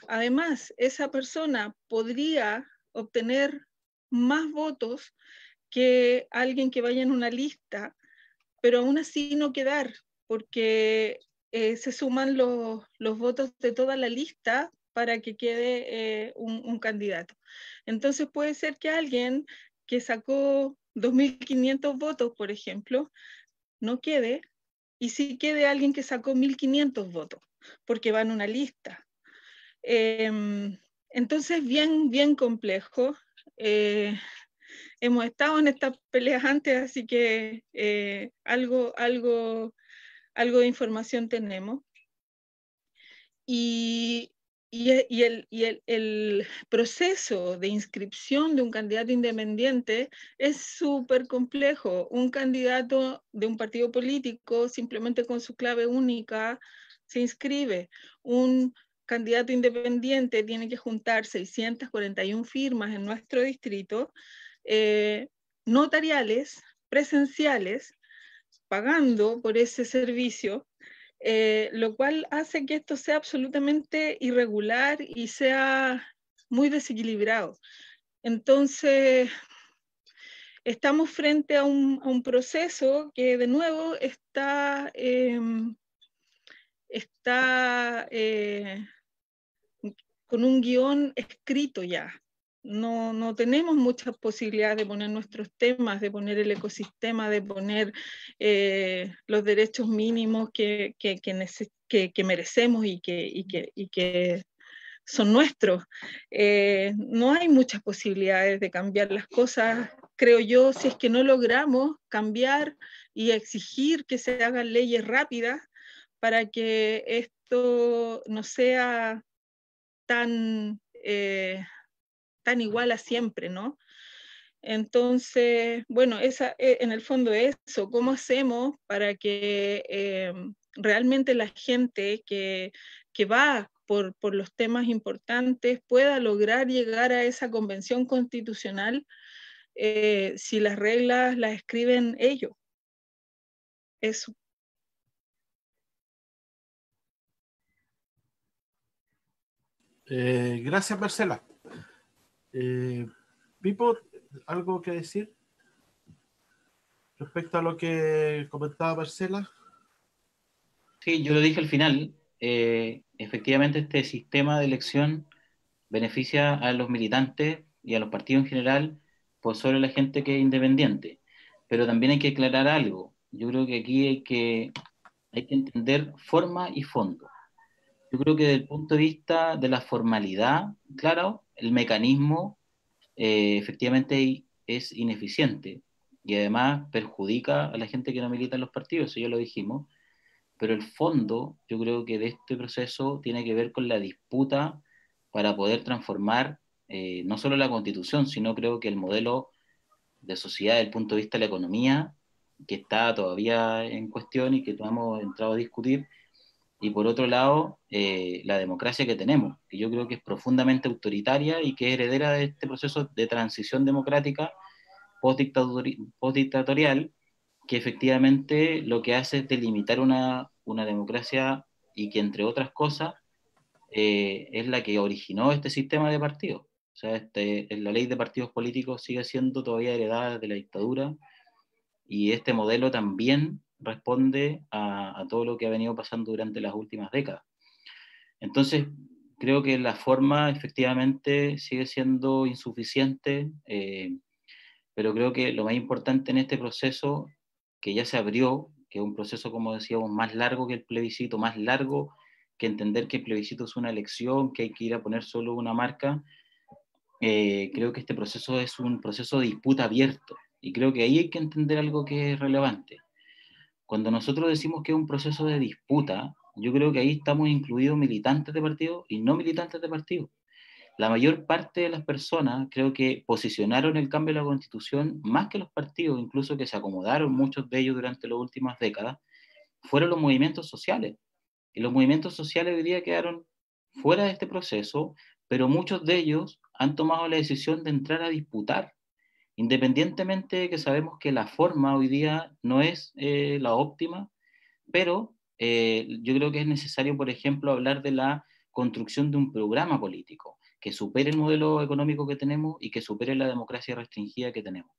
Además, esa persona podría obtener más votos que alguien que vaya en una lista, pero aún así no quedar, porque se suman los votos de toda la lista para que quede un candidato. Entonces puede ser que alguien que sacó 2.500 votos, por ejemplo, no quede, y sí quede alguien que sacó 1.500 votos, porque va en una lista. Entonces, bien complejo. hemos estado en estas peleas antes, así que algo de información tenemos. Y el proceso de inscripción de un candidato independiente es súper complejo. Un candidato de un partido político, simplemente con su clave única, se inscribe. Un candidato independiente tiene que juntar 641 firmas en nuestro distrito, notariales, presenciales, pagando por ese servicio, lo cual hace que esto sea absolutamente irregular y sea muy desequilibrado. Entonces, estamos frente a un proceso que de nuevo está con un guión escrito ya. No tenemos muchas posibilidades de poner nuestros temas, de poner el ecosistema, de poner los derechos mínimos que merecemos y que son nuestros. No hay muchas posibilidades de cambiar las cosas, creo yo, si es que no logramos cambiar y exigir que se hagan leyes rápidas para que esto no sea tan igual a siempre, ¿no? Entonces, bueno, en el fondo eso, ¿cómo hacemos para que realmente la gente que va por los temas importantes pueda lograr llegar a esa convención constitucional si las reglas las escriben ellos? Eso. Gracias, Marcela. Pipo, ¿algo que decir respecto a lo que comentaba Marcela? Sí, yo lo dije al final. Efectivamente, este sistema de elección beneficia a los militantes y a los partidos en general por sobre la gente que es independiente. Pero también hay que aclarar algo. Yo creo que aquí hay que entender forma y fondo. Yo creo que desde el punto de vista de la formalidad, claro, el mecanismo efectivamente es ineficiente y además perjudica a la gente que no milita en los partidos, eso ya lo dijimos, pero el fondo yo creo que de este proceso tiene que ver con la disputa para poder transformar no solo la Constitución, sino creo que el modelo de sociedad desde el punto de vista de la economía, que está todavía en cuestión y que hemos entrado a discutir, y por otro lado, la democracia que tenemos, que yo creo que es profundamente autoritaria y que es heredera de este proceso de transición democrática postdictatorial, que efectivamente lo que hace es delimitar una democracia y que, entre otras cosas, es la que originó este sistema de partidos. O sea, la ley de partidos políticos sigue siendo todavía heredada de la dictadura y este modelo también responde a todo lo que ha venido pasando durante las últimas décadas. Entonces, creo que la forma efectivamente sigue siendo insuficiente, pero creo que lo más importante en este proceso, que ya se abrió, que es un proceso, como decíamos, más largo que el plebiscito, más largo que entender que el plebiscito es una elección, que hay que ir a poner solo una marca, creo que este proceso es un proceso de disputa abierto, y creo que ahí hay que entender algo que es relevante. Cuando nosotros decimos que es un proceso de disputa, yo creo que ahí estamos incluidos militantes de partido y no militantes de partido. La mayor parte de las personas creo que posicionaron el cambio de la Constitución más que los partidos, incluso que se acomodaron muchos de ellos durante las últimas décadas, fueron los movimientos sociales. Y los movimientos sociales hoy día quedaron fuera de este proceso, pero muchos de ellos han tomado la decisión de entrar a disputar, independientemente de que sabemos que la forma hoy día no es la óptima, pero yo creo que es necesario, por ejemplo, hablar de la construcción de un programa político que supere el modelo económico que tenemos y que supere la democracia restringida que tenemos.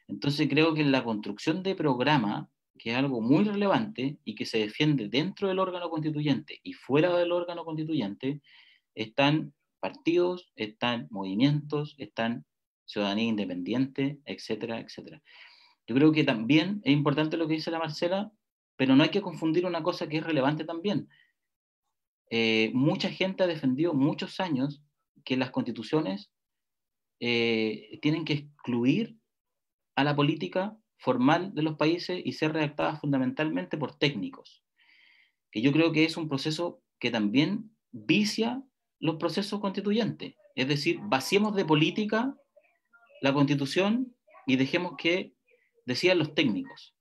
Entonces creo que en la construcción de programa, que es algo muy relevante y que se defiende dentro del órgano constituyente y fuera del órgano constituyente, están partidos, están movimientos, están ciudadanía independiente, etcétera, etcétera. Yo creo que también es importante lo que dice la Marcela, pero no hay que confundir una cosa que es relevante también. Mucha gente ha defendido muchos años que las constituciones tienen que excluir a la política formal de los países y ser redactadas fundamentalmente por técnicos. Que yo creo que es un proceso que también vicia los procesos constituyentes. Es decir, vaciemos de política la Constitución y dejemos que decidan los técnicos.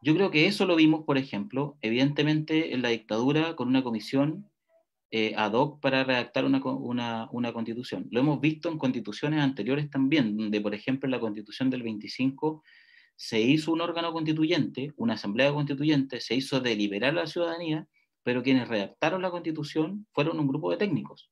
Yo creo que eso lo vimos, por ejemplo, evidentemente en la dictadura con una comisión ad hoc para redactar una constitución. Lo hemos visto en constituciones anteriores también, donde, por ejemplo, en la Constitución del 25 se hizo un órgano constituyente, una asamblea constituyente, se hizo deliberar a la ciudadanía, pero quienes redactaron la Constitución fueron un grupo de técnicos.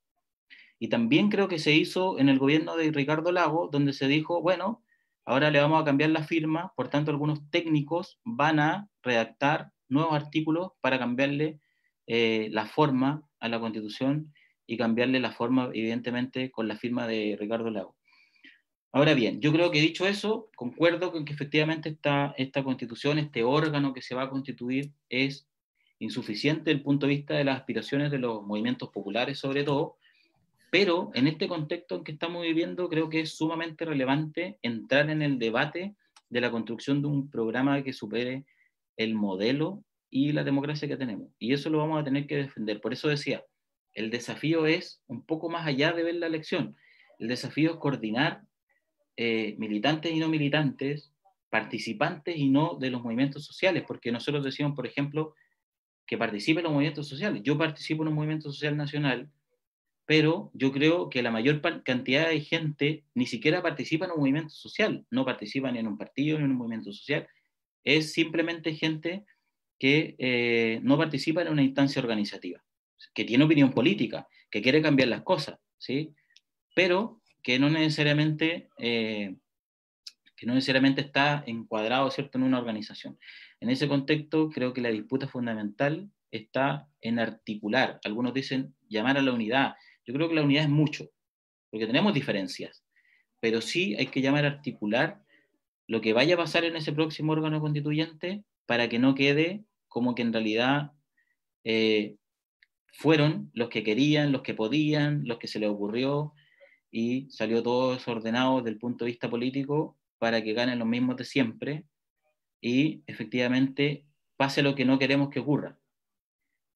Y también creo que se hizo en el gobierno de Ricardo Lagos, donde se dijo, bueno, ahora le vamos a cambiar la firma, por tanto algunos técnicos van a redactar nuevos artículos para cambiarle la forma a la Constitución y cambiarle la forma, evidentemente, con la firma de Ricardo Lagos. Ahora bien, yo creo que dicho eso, concuerdo con que efectivamente esta Constitución, este órgano que se va a constituir, es insuficiente desde el punto de vista de las aspiraciones de los movimientos populares sobre todo, pero en este contexto en que estamos viviendo creo que es sumamente relevante entrar en el debate de la construcción de un programa que supere el modelo y la democracia que tenemos. Y eso lo vamos a tener que defender. Por eso decía, el desafío es un poco más allá de ver la elección. El desafío es coordinar militantes y no militantes, participantes y no de los movimientos sociales, porque nosotros decimos, por ejemplo, que participen los movimientos sociales. Yo participo en un movimiento social nacional, pero yo creo que la mayor cantidad de gente ni siquiera participa en un movimiento social, no participa ni en un partido ni en un movimiento social, es simplemente gente que no participa en una instancia organizativa, que tiene opinión política, que quiere cambiar las cosas, ¿sí? Pero que no necesariamente está encuadrado, ¿cierto?, en una organización. En ese contexto, creo que la disputa fundamental está en articular. Algunos dicen llamar a la unidad. Yo creo que la unidad es mucho, porque tenemos diferencias, pero sí hay que llamar a articular lo que vaya a pasar en ese próximo órgano constituyente para que no quede como que en realidad fueron los que querían, los que podían, los que se les ocurrió, y salió todo desordenado desde el punto de vista político para que ganen los mismos de siempre y efectivamente pase lo que no queremos que ocurra,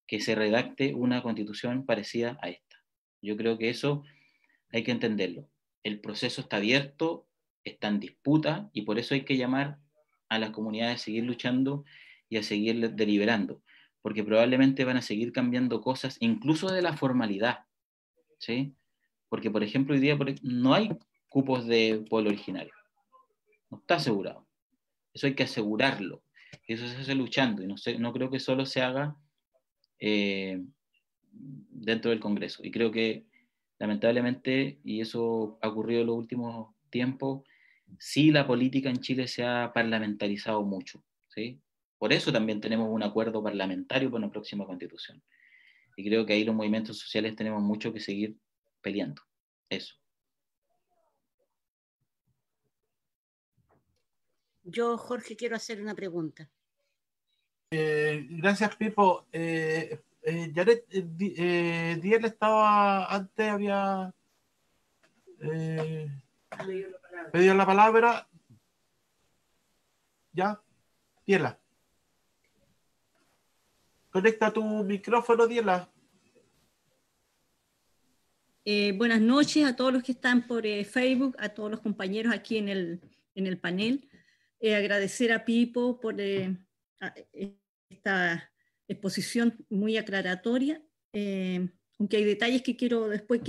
que se redacte una constitución parecida a esta. Yo creo que eso hay que entenderlo. El proceso está abierto, está en disputa y por eso hay que llamar a las comunidades a seguir luchando y a seguir deliberando, porque probablemente van a seguir cambiando cosas, incluso de la formalidad, ¿sí? Porque, por ejemplo, hoy día no hay cupos de pueblo originario. No está asegurado. Eso hay que asegurarlo. Eso se hace luchando. Y no creo que solo se haga dentro del Congreso. Y creo que, lamentablemente, y eso ha ocurrido en los últimos tiempos, sí la política en Chile se ha parlamentarizado mucho, ¿sí? Por eso también tenemos un acuerdo parlamentario para una próxima constitución. Y creo que ahí los movimientos sociales tenemos mucho que seguir peleando. Eso. Yo, Jorge, quiero hacer una pregunta. Gracias, Pipo. Yaret, Diel estaba antes, había pedido la palabra. Ya, Diela. Conecta tu micrófono, Diela. Buenas noches a todos los que están por Facebook, a todos los compañeros aquí en el panel. Agradecer a Pipo por esta exposición muy aclaratoria, aunque hay detalles que quiero después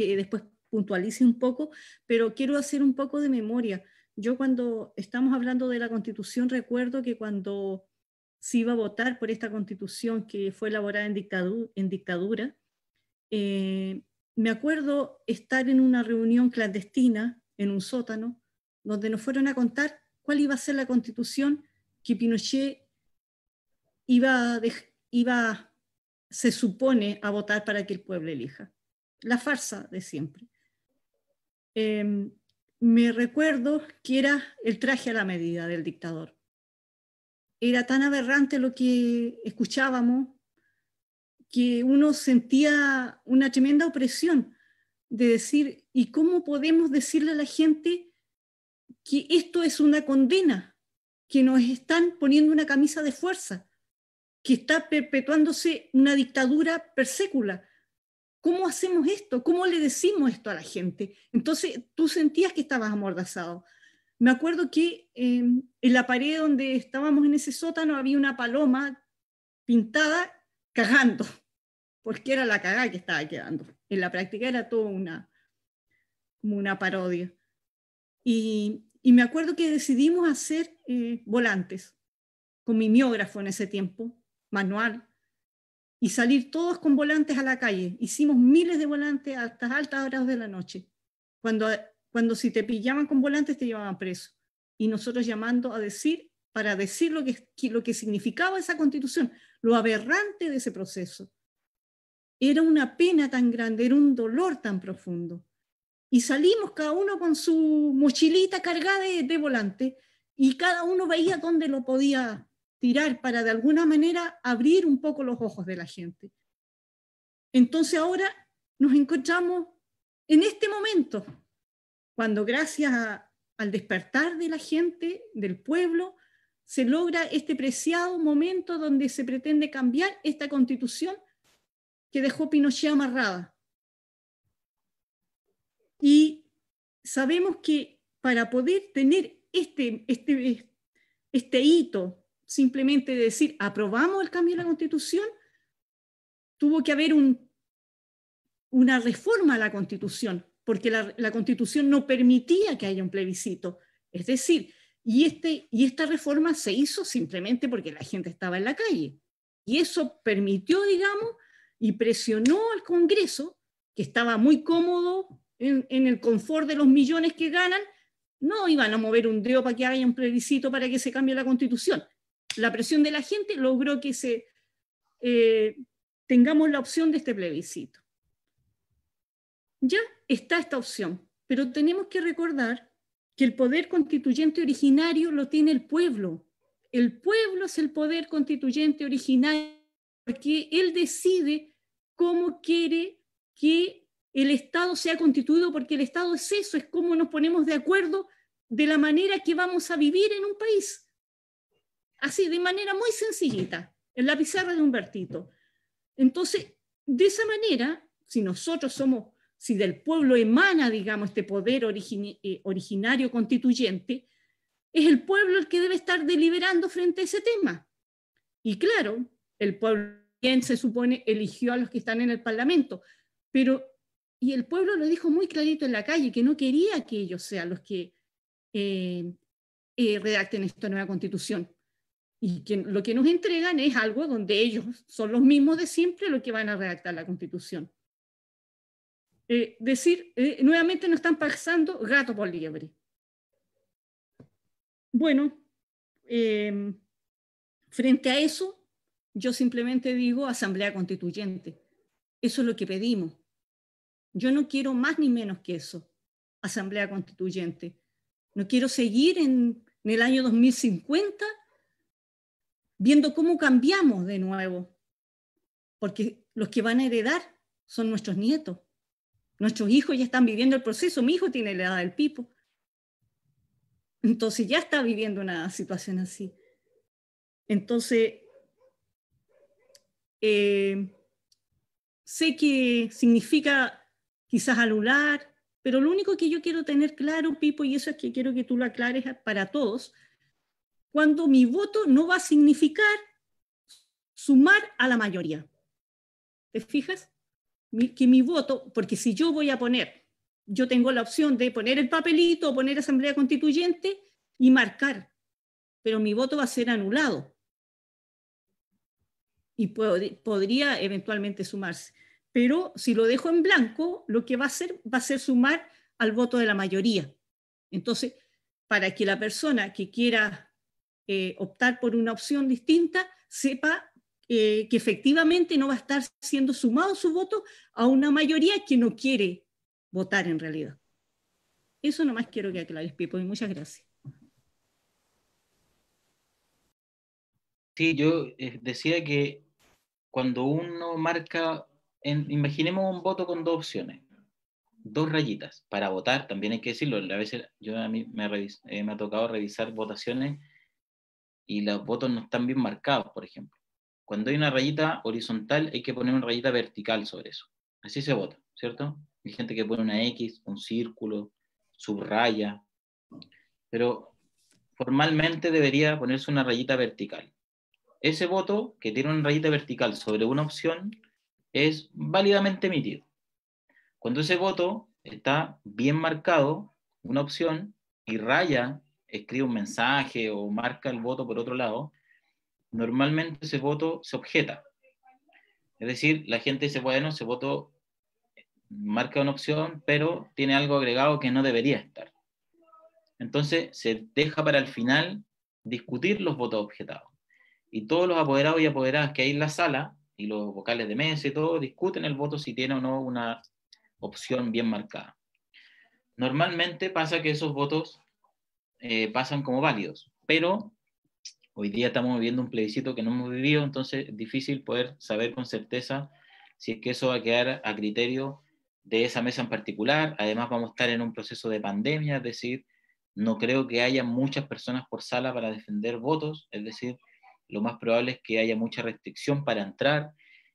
puntualice un poco, pero quiero hacer un poco de memoria. Yo cuando estamos hablando de la Constitución recuerdo que cuando se iba a votar por esta Constitución que fue elaborada en dictadura, me acuerdo estar en una reunión clandestina en un sótano donde nos fueron a contar cuál iba a ser la Constitución que Pinochet se supone, a votar para que el pueblo elija. La farsa de siempre. Me recuerdo que era el traje a la medida del dictador. Era tan aberrante lo que escuchábamos que uno sentía una tremenda opresión. de decir, ¿y cómo podemos decirle a la gente que esto es una condena, que nos están poniendo una camisa de fuerza, que está perpetuándose una dictadura per sécula? ¿Cómo hacemos esto? ¿Cómo le decimos esto a la gente? Entonces tú sentías que estabas amordazado. Me acuerdo que en la pared donde estábamos en ese sótano había una paloma pintada cagando, porque era la cagada que estaba quedando. En la práctica era todo como una parodia. Y me acuerdo que decidimos hacer volantes con mimeógrafo en ese tiempo, manual, y salir todos con volantes a la calle. Hicimos miles de volantes hasta altas horas de la noche. Cuando si te pillaban con volantes te llevaban preso. Y nosotros llamando a decir, para decir lo que significaba esa constitución, lo aberrante de ese proceso. Era una pena tan grande, era un dolor tan profundo. Y salimos cada uno con su mochilita cargada de volante, y cada uno veía dónde lo podía tirar para de alguna manera abrir un poco los ojos de la gente. Entonces ahora nos encontramos en este momento, cuando gracias al despertar de la gente, del pueblo, se logra este preciado momento donde se pretende cambiar esta constitución que dejó Pinochet amarrada. Y sabemos que para poder tener este hito, simplemente de decir, aprobamos el cambio de la Constitución, tuvo que haber una reforma a la Constitución, porque la Constitución no permitía que haya un plebiscito. Es decir, y esta reforma se hizo simplemente porque la gente estaba en la calle. Y eso permitió, digamos, y presionó al Congreso, que estaba muy cómodo en el confort de los millones que ganan. No iban a mover un dedo para que haya un plebiscito para que se cambie la Constitución. La presión de la gente logró que tengamos la opción de este plebiscito. Ya está esta opción, pero tenemos que recordar que el poder constituyente originario lo tiene el pueblo. El pueblo es el poder constituyente originario, porque él decide cómo quiere que el Estado sea constituido, porque el Estado es eso, es cómo nos ponemos de acuerdo de la manera que vamos a vivir en un país. Así, de manera muy sencillita, en la pizarra de Humbertito. Entonces, de esa manera, si del pueblo emana, digamos, este poder originario constituyente, es el pueblo el que debe estar deliberando frente a ese tema. Y claro, el pueblo bien se supone eligió a los que están en el Parlamento, y el pueblo lo dijo muy clarito en la calle, que no quería que ellos sean los que redacten esta nueva Constitución. Y que lo que nos entregan es algo donde ellos son los mismos de siempre los que van a redactar la Constitución. Nuevamente nos están pasando gato por liebre. Bueno, frente a eso, yo simplemente digo Asamblea Constituyente. Eso es lo que pedimos. Yo no quiero más ni menos que eso, Asamblea Constituyente. No quiero seguir en el año 2050 viendo cómo cambiamos de nuevo, porque los que van a heredar son nuestros nietos. Nuestros hijos ya están viviendo el proceso. Mi hijo tiene la edad del Pipo. Entonces ya está viviendo una situación así. Entonces, sé que significa quizás anular, pero lo único que yo quiero tener claro, Pipo, y eso es que quiero que tú lo aclares para todos, cuando mi voto no va a significar sumar a la mayoría. ¿Te fijas? Que mi voto, porque si yo voy a poner, yo tengo la opción de poner el papelito o poner Asamblea Constituyente y marcar, pero mi voto va a ser anulado. Y podría eventualmente sumarse. Pero si lo dejo en blanco, lo que va a ser sumar al voto de la mayoría. Entonces, para que la persona que quiera optar por una opción distinta sepa que efectivamente no va a estar siendo sumado su voto a una mayoría que no quiere votar en realidad. Eso nomás quiero que aclares, Pipo, y muchas gracias. Sí, yo decía que cuando uno marca, imaginemos un voto con dos opciones. 2 rayitas. Para votar, también hay que decirlo, a veces a mí me ha tocado revisar votaciones y los votos no están bien marcados, por ejemplo. Cuando hay una rayita horizontal, hay que poner una rayita vertical sobre eso. Así se vota, ¿cierto? Hay gente que pone una X, un círculo, subraya, pero formalmente debería ponerse una rayita vertical. Ese voto que tiene una rayita vertical sobre una opción es válidamente emitido. Cuando ese voto está bien marcado, una opción, y raya, escribe un mensaje o marca el voto por otro lado, normalmente ese voto se objeta. Es decir, la gente dice, bueno, ese voto marca una opción, pero tiene algo agregado que no debería estar. Entonces se deja para el final discutir los votos objetados. Y todos los apoderados y apoderadas que hay en la sala, y los vocales de mesa y todo, discuten el voto si tiene o no una opción bien marcada. Normalmente pasa que esos votos pasan como válidos, pero hoy día estamos viviendo un plebiscito que no hemos vivido, entonces es difícil poder saber con certeza si es que eso va a quedar a criterio de esa mesa en particular. Además vamos a estar en un proceso de pandemia, es decir, no creo que haya muchas personas por sala para defender votos, es decir, lo más probable es que haya mucha restricción para entrar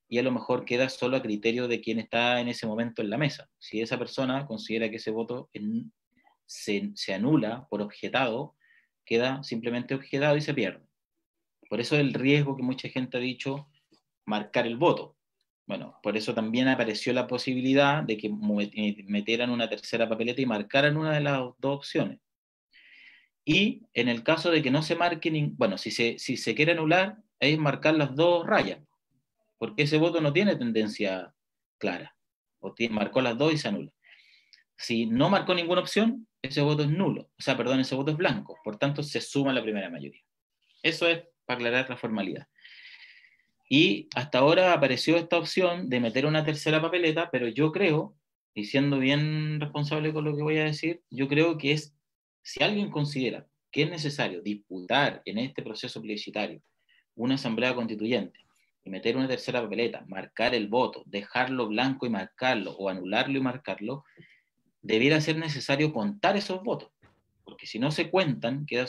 y a lo mejor queda solo a criterio de quien está en ese momento en la mesa. Si esa persona considera que ese voto se anula por objetado, queda simplemente objetado y se pierde. Por eso el riesgo que mucha gente ha dicho, marcar el voto. Bueno, por eso también apareció la posibilidad de que metieran una tercera papeleta y marcaran una de las 2 opciones. Y en el caso de que no se marque, bueno, si se quiere anular, es marcar las 2 rayas, porque ese voto no tiene tendencia clara, o marcó las 2 y se anula. Si no marcó ninguna opción, ese voto es nulo, o sea, perdón, ese voto es blanco, por tanto se suma la primera mayoría. Eso es para aclarar la formalidad. Y hasta ahora apareció esta opción de meter una tercera papeleta, pero yo creo, y siendo bien responsable con lo que voy a decir, yo creo que si alguien considera que es necesario disputar en este proceso plebiscitario una asamblea constituyente y meter una tercera papeleta, marcar el voto, dejarlo blanco y marcarlo, o anularlo y marcarlo, debiera ser necesario contar esos votos, porque si no se cuentan, queda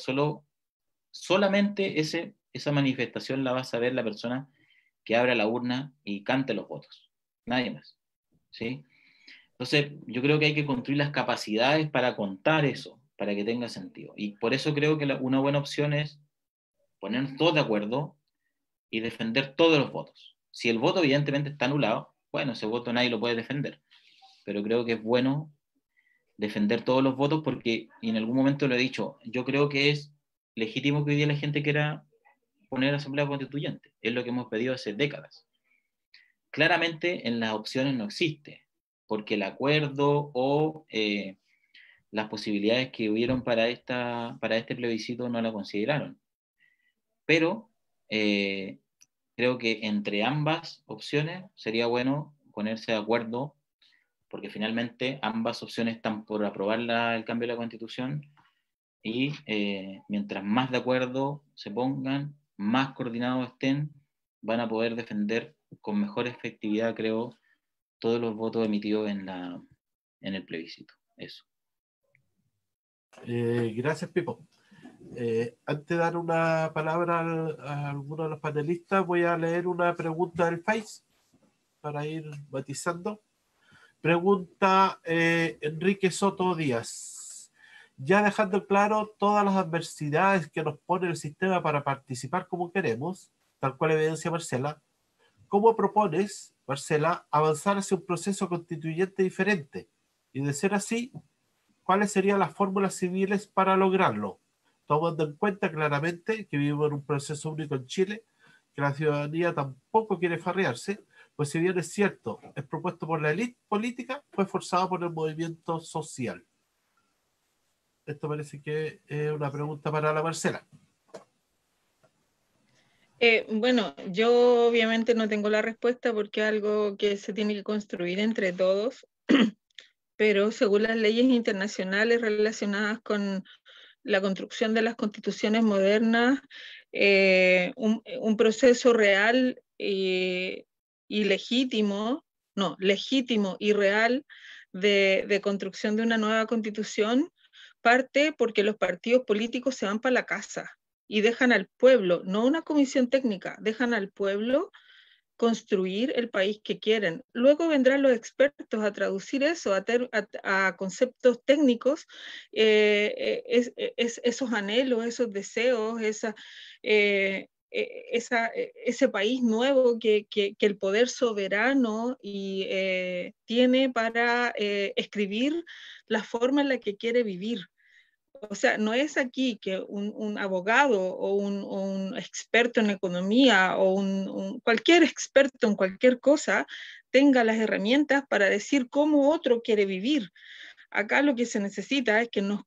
solamente esa manifestación la va a saber la persona que abra la urna y cante los votos, nadie más, ¿sí? Entonces, yo creo que hay que construir las capacidades para contar eso, para que tenga sentido. Y por eso creo que una buena opción es ponernos todos de acuerdo y defender todos los votos. Si el voto evidentemente está anulado, bueno, ese voto nadie lo puede defender, pero creo que es bueno defender todos los votos porque, y en algún momento lo he dicho, yo creo que es legítimo que hoy día la gente quiera poner asamblea constituyente, es lo que hemos pedido hace décadas. Claramente en las opciones no existe, porque el acuerdo o las posibilidades que hubieron para este plebiscito no la consideraron. Pero creo que entre ambas opciones sería bueno ponerse de acuerdo, porque finalmente ambas opciones están por aprobar el cambio de la Constitución, y mientras más de acuerdo se pongan, más coordinados estén, van a poder defender con mejor efectividad, creo, todos los votos emitidos en el plebiscito. Eso. Gracias, Pipo. Antes de dar una palabra a alguno de los panelistas, voy a leer una pregunta del Face para ir matizando. Pregunta Enrique Soto Díaz. Ya dejando claro todas las adversidades que nos pone el sistema para participar como queremos, tal cual evidencia Marcela, ¿cómo propones, Marcela, avanzar hacia un proceso constituyente diferente? Y de ser así, ¿cuáles serían las fórmulas civiles para lograrlo? Tomando en cuenta claramente que vivimos en un proceso único en Chile, que la ciudadanía tampoco quiere farrearse, pues si bien es cierto, es propuesto por la élite política, fue forzado por el movimiento social. Esto parece que es una pregunta para la Marcela. Bueno, yo obviamente no tengo la respuesta porque es algo que se tiene que construir entre todos, pero según las leyes internacionales relacionadas con la construcción de las constituciones modernas, un proceso real y legítimo, no, legítimo y real de construcción de una nueva constitución parte porque los partidos políticos se van para la casa y dejan al pueblo, no una comisión técnica, dejan al pueblo construir el país que quieren. Luego vendrán los expertos a traducir eso a conceptos técnicos, esos anhelos, esos deseos, ese país nuevo que el poder soberano tiene para escribir la forma en la que quiere vivir. O sea, no es aquí que un abogado o un experto en economía o cualquier experto en cualquier cosa tenga las herramientas para decir cómo otro quiere vivir. Acá lo que se necesita es que nos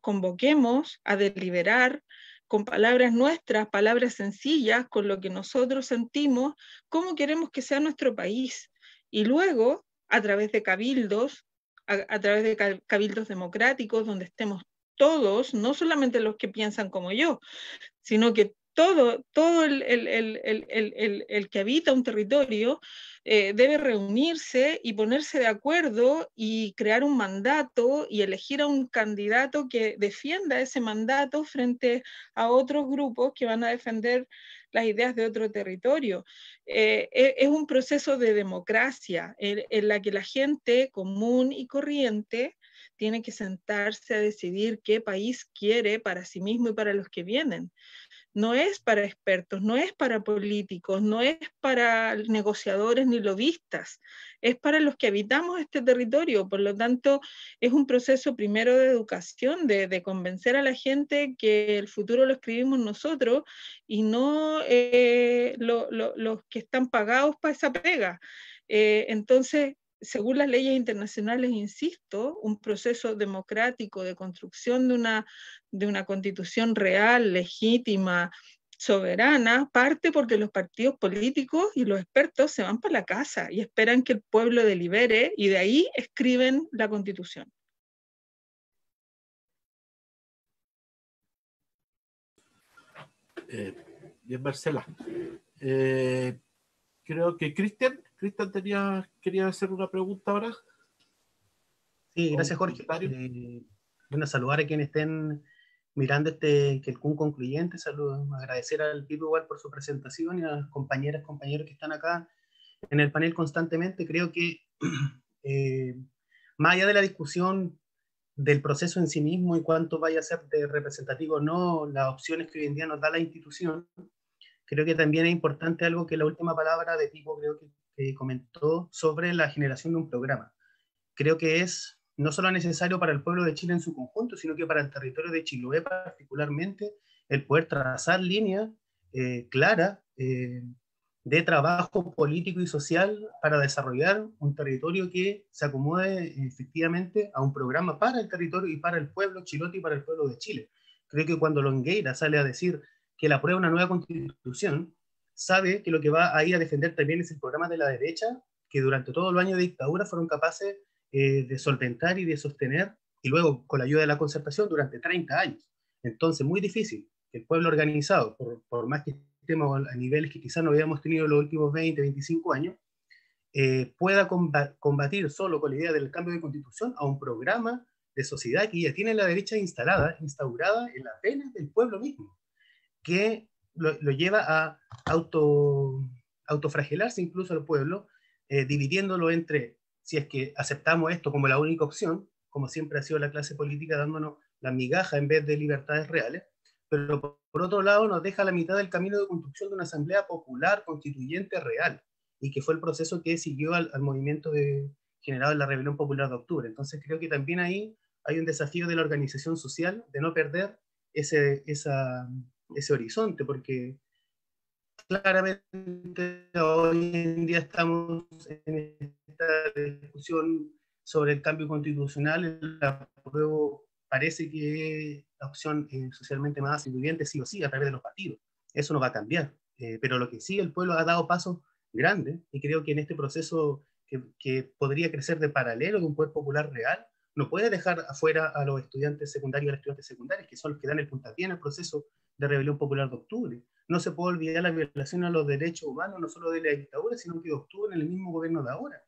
convoquemos a deliberar con palabras nuestras, palabras sencillas, con lo que nosotros sentimos, cómo queremos que sea nuestro país. Y luego, a través de cabildos, a través de cabildos democráticos, donde estemos todos, no solamente los que piensan como yo, sino que todo el que habita un territorio debe reunirse y ponerse de acuerdo y crear un mandato y elegir a un candidato que defienda ese mandato frente a otros grupos que van a defender las ideas de otro territorio. Es un proceso de democracia en la que la gente común y corriente tiene que sentarse a decidir qué país quiere para sí mismo y para los que vienen. No es para expertos, no es para políticos, no es para negociadores ni lobistas, es para los que habitamos este territorio. Por lo tanto, es un proceso primero de educación, de convencer a la gente que el futuro lo escribimos nosotros y no los que están pagados para esa pega. Entonces, según las leyes internacionales, insisto, un proceso democrático de construcción de una constitución real, legítima, soberana, parte porque los partidos políticos y los expertos se van para la casa y esperan que el pueblo delibere y de ahí escriben la constitución. Bien, Marcela. Creo que Cristian quería hacer una pregunta ahora. Sí, gracias, Jorge. Bueno, saludar a quienes estén mirando Quelcún concluyente. Saludos, agradecer al Pipo igual por su presentación y a las compañeras, compañeros que están acá en el panel constantemente. Creo que más allá de la discusión del proceso en sí mismo y cuánto vaya a ser de representativo o no, las opciones que hoy en día nos da la institución, creo que también es importante algo que la última palabra de Pipo creo que comentó sobre la generación de un programa. Creo que es no solo necesario para el pueblo de Chile en su conjunto, sino que para el territorio de Chiloé particularmente, el poder trazar líneas claras de trabajo político y social para desarrollar un territorio que se acomode efectivamente a un programa para el territorio y para el pueblo chilote y para el pueblo de Chile. Creo que cuando Longueira sale a decir que él aprueba una nueva constitución, sabe que lo que va a ir a defender también es el programa de la derecha, que durante todos los años de dictadura fueron capaces de solventar y de sostener, y luego con la ayuda de la concertación durante 30 años. Entonces, muy difícil que el pueblo organizado, por más que estemos a niveles que quizás no habíamos tenido los últimos 20, 25 años, pueda combatir solo con la idea del cambio de constitución a un programa de sociedad que ya tiene la derecha instaurada en las venas del pueblo mismo, que lo lleva a autofragelarse incluso al pueblo, dividiéndolo entre, si es que aceptamos esto como la única opción, como siempre ha sido la clase política dándonos la migaja en vez de libertades reales, pero por otro lado nos deja la mitad del camino de construcción de una asamblea popular constituyente real, y que fue el proceso que siguió al movimiento generado en la Rebelión Popular de Octubre. Entonces creo que también ahí hay un desafío de la organización social de no perder ese horizonte, porque claramente hoy en día estamos en esta discusión sobre el cambio constitucional. La prueba parece que es la opción socialmente más incluyente, sí o sí, a través de los partidos. Eso no va a cambiar, pero lo que sí, el pueblo ha dado pasos grandes, y creo que en este proceso que podría crecer de paralelo de un poder popular real, no puede dejar afuera a los estudiantes secundarios y a los estudiantes secundarios, que son los que dan el puntapié en el proceso de Rebelión Popular de Octubre. No se puede olvidar la violación a los derechos humanos, no solo de la dictadura, sino que de octubre en el mismo gobierno de ahora.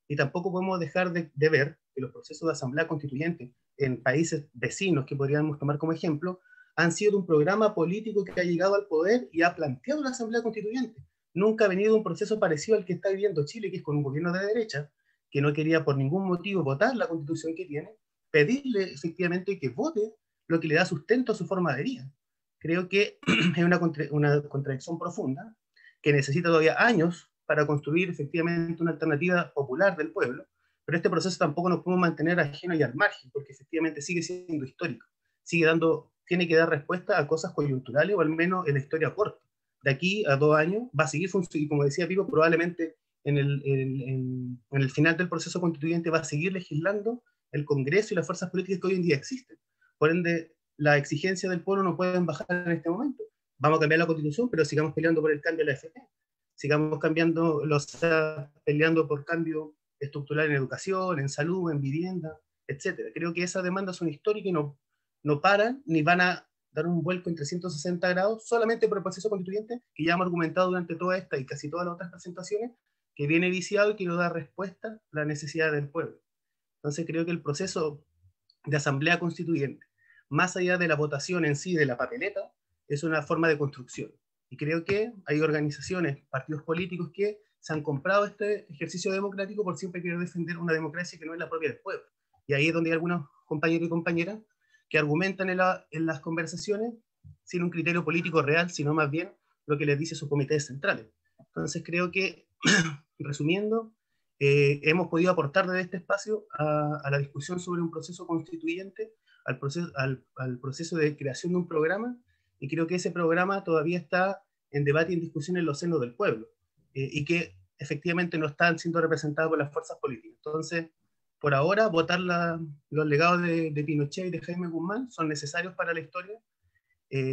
Y tampoco podemos dejar de ver que los procesos de asamblea constituyente en países vecinos que podríamos tomar como ejemplo, han sido un programa político que ha llegado al poder y ha planteado la asamblea constituyente. Nunca ha venido un proceso parecido al que está viviendo Chile, que es con un gobierno de derecha, que no quería por ningún motivo votar la constitución que tiene, pedirle efectivamente que vote lo que le da sustento a su forma de vida. Creo que es una contradicción profunda, que necesita todavía años para construir efectivamente una alternativa popular del pueblo, pero este proceso tampoco nos podemos mantener ajeno y al margen, porque efectivamente sigue siendo histórico, tiene que dar respuesta a cosas coyunturales, o al menos en la historia corta. De aquí a 2 años va a seguir funcionando, y como decía Pipo, probablemente en el final del proceso constituyente va a seguir legislando el Congreso y las fuerzas políticas que hoy en día existen. Por ende, las exigencias del pueblo no pueden bajar en este momento. Vamos a cambiar la Constitución, pero sigamos peleando por el cambio de la AFP. Sigamos peleando por cambio estructural en educación, en salud, en vivienda, etc. Creo que esas demandas son históricas y no paran, ni van a dar un vuelco en 360 grados solamente por el proceso constituyente, que ya hemos argumentado durante toda esta y casi todas las otras presentaciones, que viene viciado y que no da respuesta a la necesidad del pueblo. Entonces creo que el proceso de asamblea constituyente, más allá de la votación en sí, de la papeleta, es una forma de construcción. Y creo que hay organizaciones, partidos políticos que se han comprado este ejercicio democrático por siempre querer defender una democracia que no es la propia del pueblo. Y ahí es donde hay algunos compañeros y compañeras que argumentan en las conversaciones sin un criterio político real, sino más bien lo que les dice sus comités centrales. Entonces creo que, resumiendo, hemos podido aportar desde este espacio a la discusión sobre un proceso constituyente, al proceso de creación de un programa, y creo que ese programa todavía está en debate y en discusión en los senos del pueblo, y que efectivamente no están siendo representados por las fuerzas políticas. Entonces, por ahora, votar los legados de Pinochet y de Jaime Guzmán son necesarios para la historia,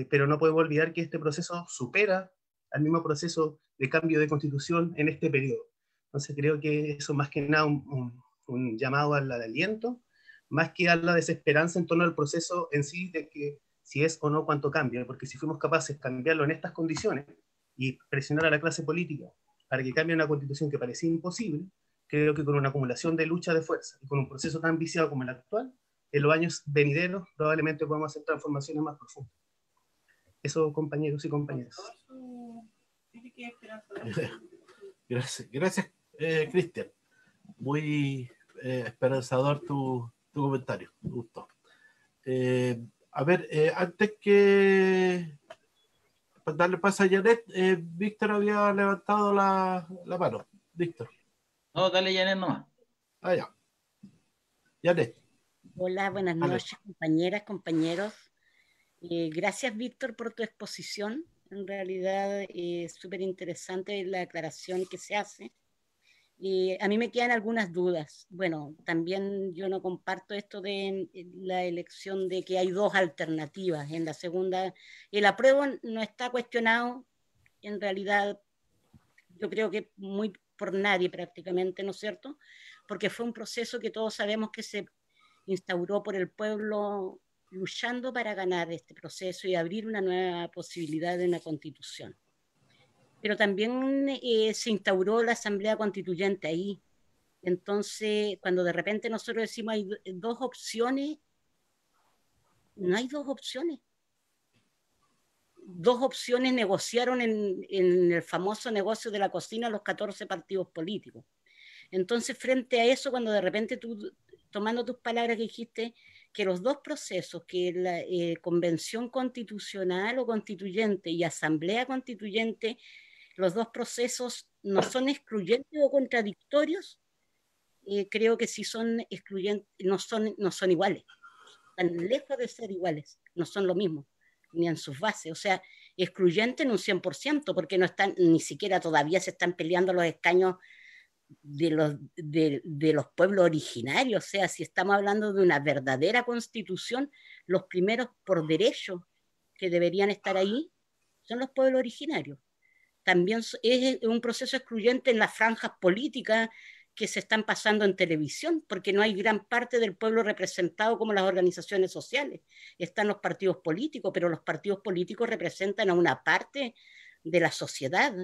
pero no podemos olvidar que este proceso supera al mismo proceso de cambio de constitución en este periodo. Entonces creo que eso más que nada un llamado al aliento, más que a la desesperanza en torno al proceso en sí, de que si es o no cuánto cambia, porque si fuimos capaces de cambiarlo en estas condiciones y presionar a la clase política para que cambie una constitución que parecía imposible, creo que con una acumulación de lucha de fuerza y con un proceso tan viciado como el actual, en los años venideros probablemente podamos hacer transformaciones más profundas. Eso, compañeros y compañeras. Gracias, Cristian. Muy esperanzador tu comentario. Me gustó. A ver, antes que darle paso a Janet, Víctor había levantado la mano. Víctor. No, dale Janet nomás. Ya. Janet. Hola, buenas noches, compañeras, compañeros. Gracias, Víctor, por tu exposición. En realidad es súper interesante la aclaración que se hace. A mí me quedan algunas dudas. Bueno, también yo no comparto esto de la elección de que hay 2 alternativas. En la segunda, el apruebo no está cuestionado. En realidad, yo creo que muy por nadie prácticamente, ¿no es cierto? Porque fue un proceso que todos sabemos que se instauró por el pueblo luchando para ganar este proceso y abrir una nueva posibilidad de una constitución. Pero también se instauró la Asamblea Constituyente ahí. Entonces, cuando de repente nosotros decimos hay 2 opciones, no hay 2 opciones. 2 opciones negociaron en el famoso negocio de la cocina los 14 partidos políticos. Entonces, frente a eso, cuando de repente tú, tomando tus palabras que dijiste, que los 2 procesos, que la convención constitucional o constituyente y asamblea constituyente, los 2 procesos no son excluyentes o contradictorios, creo que sí son excluyentes, no son iguales, están lejos de ser iguales, no son lo mismo, ni en sus bases. O sea, excluyente en un 100%, porque no están, ni siquiera todavía se están peleando los escaños de los pueblos originarios. O sea, si estamos hablando de una verdadera constitución, los primeros por derecho que deberían estar ahí son los pueblos originarios. También es un proceso excluyente en las franjas políticas que se están pasando en televisión, porque no hay gran parte del pueblo representado como las organizaciones sociales. Están los partidos políticos, pero los partidos políticos representan a una parte de la sociedad,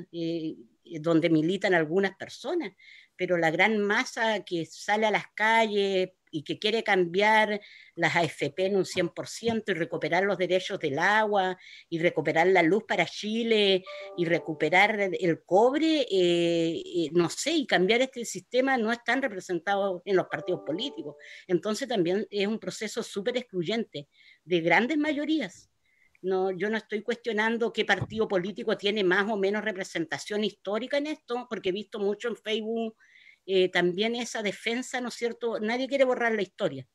donde militan algunas personas, pero la gran masa que sale a las calles y que quiere cambiar las AFP en un 100% y recuperar los derechos del agua y recuperar la luz para Chile y recuperar el cobre, no sé, y cambiar este sistema, no están representados en los partidos políticos. Entonces también es un proceso súper excluyente de grandes mayorías. No, yo no estoy cuestionando qué partido político tiene más o menos representación histórica en esto, porque he visto mucho en Facebook también esa defensa, ¿no es cierto? Nadie quiere borrar la historia,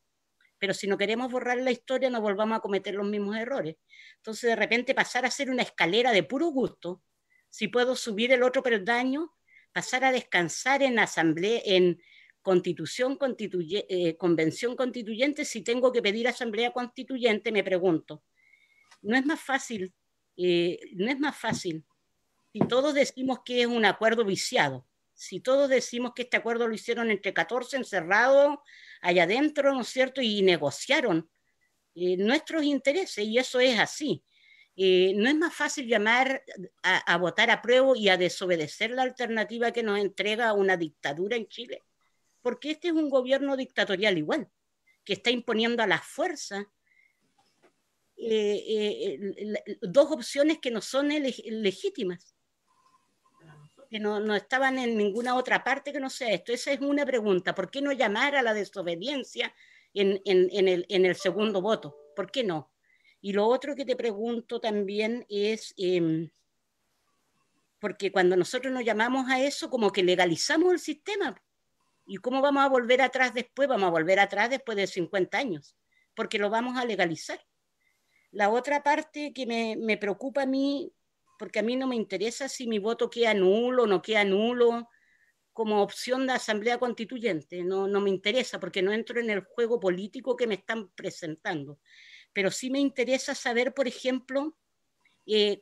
pero si no queremos borrar la historia, no volvamos a cometer los mismos errores. Entonces, de repente, pasar a ser una escalera de puro gusto, si puedo subir el otro peldaño, pasar a descansar en asamblea, en convención constituyente, si tengo que pedir asamblea constituyente, me pregunto, no es más fácil, si todos decimos que es un acuerdo viciado, si todos decimos que este acuerdo lo hicieron entre 14 encerrados allá adentro, ¿no es cierto?, y negociaron nuestros intereses, y eso es así. ¿No es más fácil llamar a votar a prueba y a desobedecer la alternativa que nos entrega una dictadura en Chile? Porque este es un gobierno dictatorial igual, que está imponiendo a la fuerza dos opciones que no son legítimas, que no estaban en ninguna otra parte que no sea esto. Esa es una pregunta. ¿Por qué no llamar a la desobediencia en el segundo voto? ¿Por qué no? Y lo otro que te pregunto también es, porque cuando nosotros nos llamamos a eso, como que legalizamos el sistema. ¿Y cómo vamos a volver atrás después? Vamos a volver atrás después de 50 años, porque lo vamos a legalizar. La otra parte que me preocupa a mí, porque a mí no me interesa si mi voto queda nulo o no queda nulo como opción de asamblea constituyente, no me interesa porque no entro en el juego político que me están presentando, pero sí me interesa saber, por ejemplo,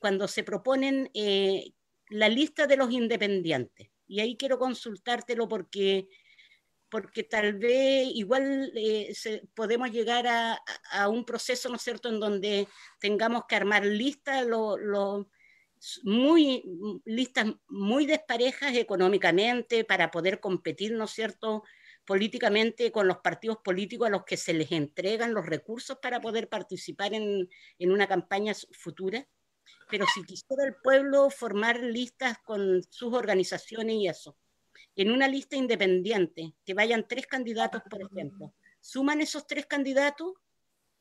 cuando se proponen la lista de los independientes, y ahí quiero consultártelo porque tal vez igual podemos llegar a un proceso, ¿no es cierto?, en donde tengamos que armar listas listas muy desparejas económicamente para poder competir, ¿no es cierto?, políticamente con los partidos políticos a los que se les entregan los recursos para poder participar en una campaña futura. Pero si quisiera el pueblo formar listas con sus organizaciones y eso, en una lista independiente, que vayan 3 candidatos, por ejemplo, ¿suman esos 3 candidatos?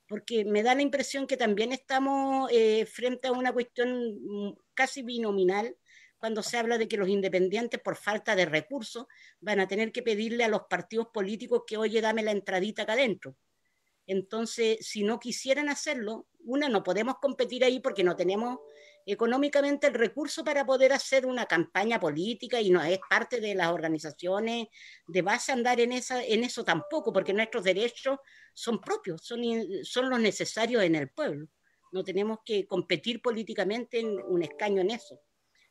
Porque me da la impresión que también estamos frente a una cuestión casi binominal cuando se habla de que los independientes, por falta de recursos, van a tener que pedirle a los partidos políticos que, oye, dame la entradita acá adentro. Entonces, si no quisieran hacerlo, no podemos competir ahí porque no tenemos económicamente el recurso para poder hacer una campaña política y no es parte de las organizaciones de base andar en eso tampoco, porque nuestros derechos son propios, son los necesarios en el pueblo. No tenemos que competir políticamente en un escaño en eso.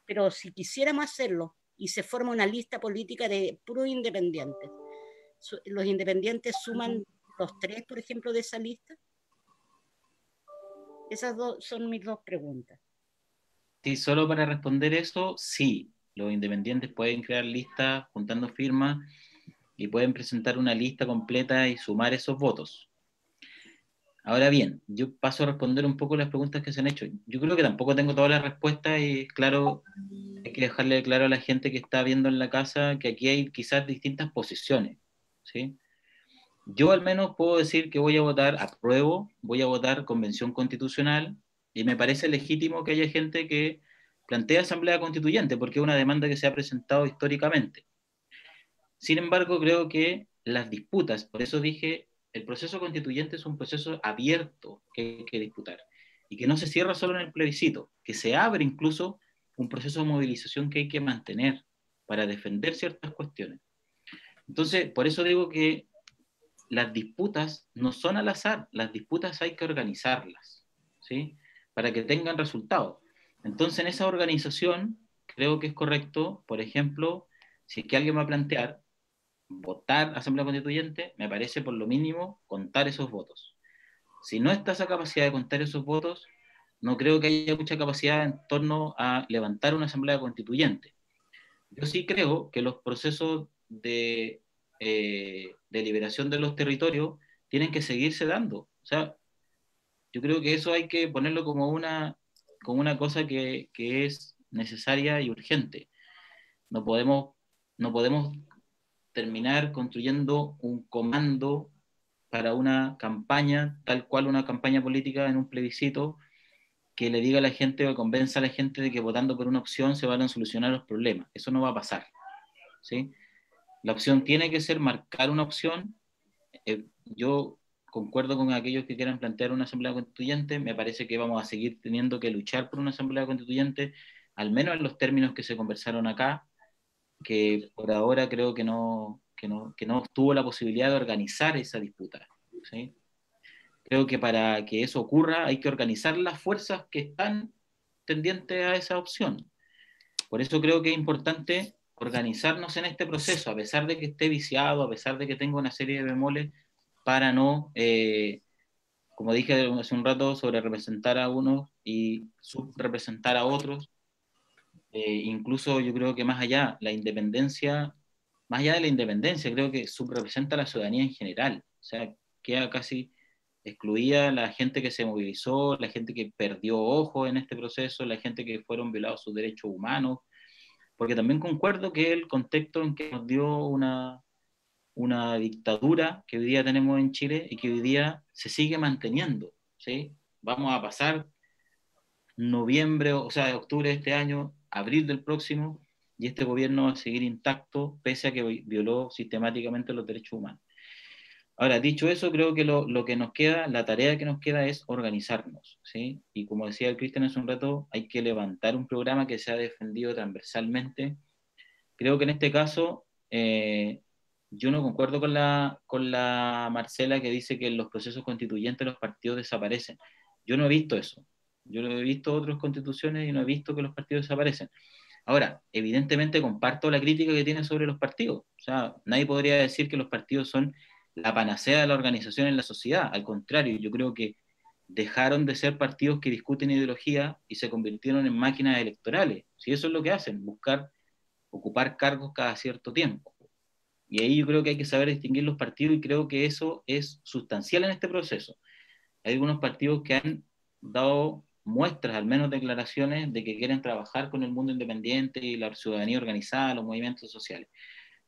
Pero si quisiéramos hacerlo y se forma una lista política de puros independientes, los independientes suman los 3, por ejemplo, de esa lista. Esas son mis 2 preguntas. Sí, solo para responder eso, sí, los independientes pueden crear listas juntando firmas y pueden presentar una lista completa y sumar esos votos. Ahora bien, yo paso a responder un poco las preguntas que se han hecho. Yo creo que tampoco tengo todas las respuestas y claro, hay que dejarle claro a la gente que está viendo en la casa que aquí hay quizás distintas posiciones, ¿sí? Yo al menos puedo decir que voy a votar apruebo, voy a votar convención constitucional, y me parece legítimo que haya gente que plantee asamblea constituyente, porque es una demanda que se ha presentado históricamente. Sin embargo, creo que las disputas, por eso dije, el proceso constituyente es un proceso abierto que hay que disputar, y que no se cierra solo en el plebiscito, que se abre incluso un proceso de movilización que hay que mantener para defender ciertas cuestiones. Entonces, por eso digo que las disputas no son al azar, las disputas hay que organizarlas, ¿sí?, para que tengan resultados. Entonces, en esa organización, creo que es correcto, por ejemplo, si es que alguien va a plantear votar Asamblea Constituyente, me parece por lo mínimo contar esos votos. Si no está esa capacidad de contar esos votos, no creo que haya mucha capacidad en torno a levantar una asamblea constituyente. Yo sí creo que los procesos de liberación de los territorios tienen que seguirse dando. O sea, yo creo que eso hay que ponerlo como una cosa que es necesaria y urgente. No podemos terminar construyendo un comando para una campaña, tal cual una campaña política en un plebiscito, que le diga a la gente o convenza a la gente de que votando por una opción se van a solucionar los problemas. Eso no va a pasar, ¿sí? La opción tiene que ser marcar una opción. Yo concuerdo con aquellos que quieran plantear una asamblea constituyente. Me parece que vamos a seguir teniendo que luchar por una asamblea constituyente, al menos en los términos que se conversaron acá, que por ahora creo que no tuvo la posibilidad de organizar esa disputa, ¿sí? Creo que para que eso ocurra hay que organizar las fuerzas que están tendientes a esa opción. Por eso creo que es importante organizarnos en este proceso, a pesar de que esté viciado, a pesar de que tenga una serie de bemoles, para no, como dije hace un rato, sobre representar a unos y subrepresentar a otros. Incluso yo creo que más allá de la independencia, creo que subrepresenta a la ciudadanía en general. O sea, queda casi excluida la gente que se movilizó, la gente que perdió ojo en este proceso, la gente que fueron violados sus derechos humanos, porque también concuerdo que el contexto en que nos dio una dictadura que hoy día tenemos en Chile y que hoy día se sigue manteniendo, ¿sí? Vamos a pasar noviembre, o sea, octubre de este año, abril del próximo, y este gobierno va a seguir intacto, pese a que violó sistemáticamente los derechos humanos. Ahora, dicho eso, creo que lo que nos queda, la tarea que nos queda es organizarnos, ¿sí? Y como decía el Cristian hace un rato, hay que levantar un programa que sea defendido transversalmente. Creo que en este caso, yo no concuerdo con la Marcela que dice que en los procesos constituyentes los partidos desaparecen. Yo no he visto eso. Yo no he visto otras constituciones y no he visto que los partidos desaparecen. Ahora, evidentemente comparto la crítica que tiene sobre los partidos. O sea, nadie podría decir que los partidos son la panacea de la organización en la sociedad. Al contrario, yo creo que dejaron de ser partidos que discuten ideología y se convirtieron en máquinas electorales. Si eso es lo que hacen, ocupar cargos cada cierto tiempo. Y ahí yo creo que hay que saber distinguir los partidos y creo que eso es sustancial en este proceso. Hay algunos partidos que han dado muestras, al menos declaraciones, de que quieren trabajar con el mundo independiente y la ciudadanía organizada, los movimientos sociales.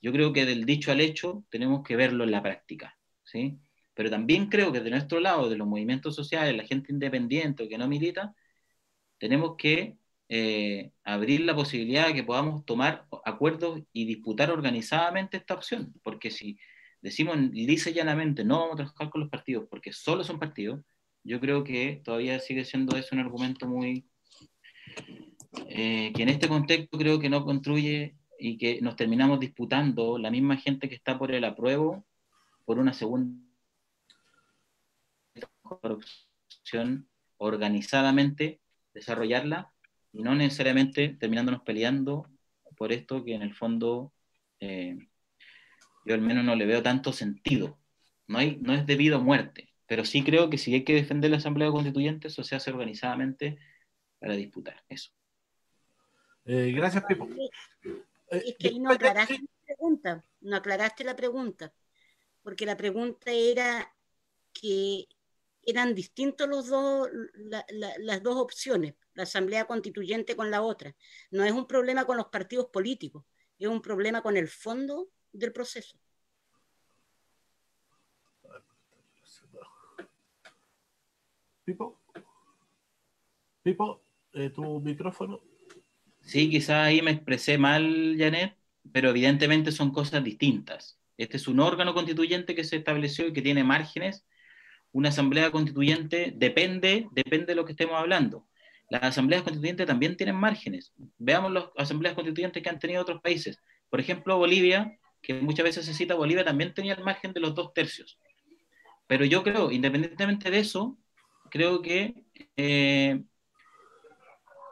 Yo creo que del dicho al hecho tenemos que verlo en la práctica, ¿sí? Pero también creo que de nuestro lado, de los movimientos sociales, la gente independiente o que no milita, tenemos que abrir la posibilidad de que podamos tomar acuerdos y disputar organizadamente esta opción, porque si decimos lisa y llanamente no vamos a trabajar con los partidos porque solo son partidos, yo creo que todavía sigue siendo eso un argumento muy que en este contexto creo que no construye y que nos terminamos disputando la misma gente que está por el apruebo por una segunda opción organizadamente, desarrollarla y no necesariamente terminándonos peleando por esto que en el fondo yo al menos no le veo tanto sentido. No es debido a muerte, pero sí creo que si hay que defender la Asamblea Constituyente, eso se hace organizadamente para disputar eso. Gracias, Pipo. Es que ahí no aclaraste la pregunta, porque la pregunta era que eran distintos las dos opciones, la Asamblea Constituyente con la otra. No es un problema con los partidos políticos, es un problema con el fondo del proceso. Pipo, tu micrófono. Sí, quizás ahí me expresé mal, Janet, pero evidentemente son cosas distintas. Este es un órgano constituyente que se estableció y que tiene márgenes. Una asamblea constituyente depende de lo que estemos hablando. Las asambleas constituyentes también tienen márgenes. Veamos las asambleas constituyentes que han tenido otros países. Por ejemplo, Bolivia, que muchas veces se cita, Bolivia también tenía el margen de los 2/3. Pero yo creo, independientemente de eso, creo que,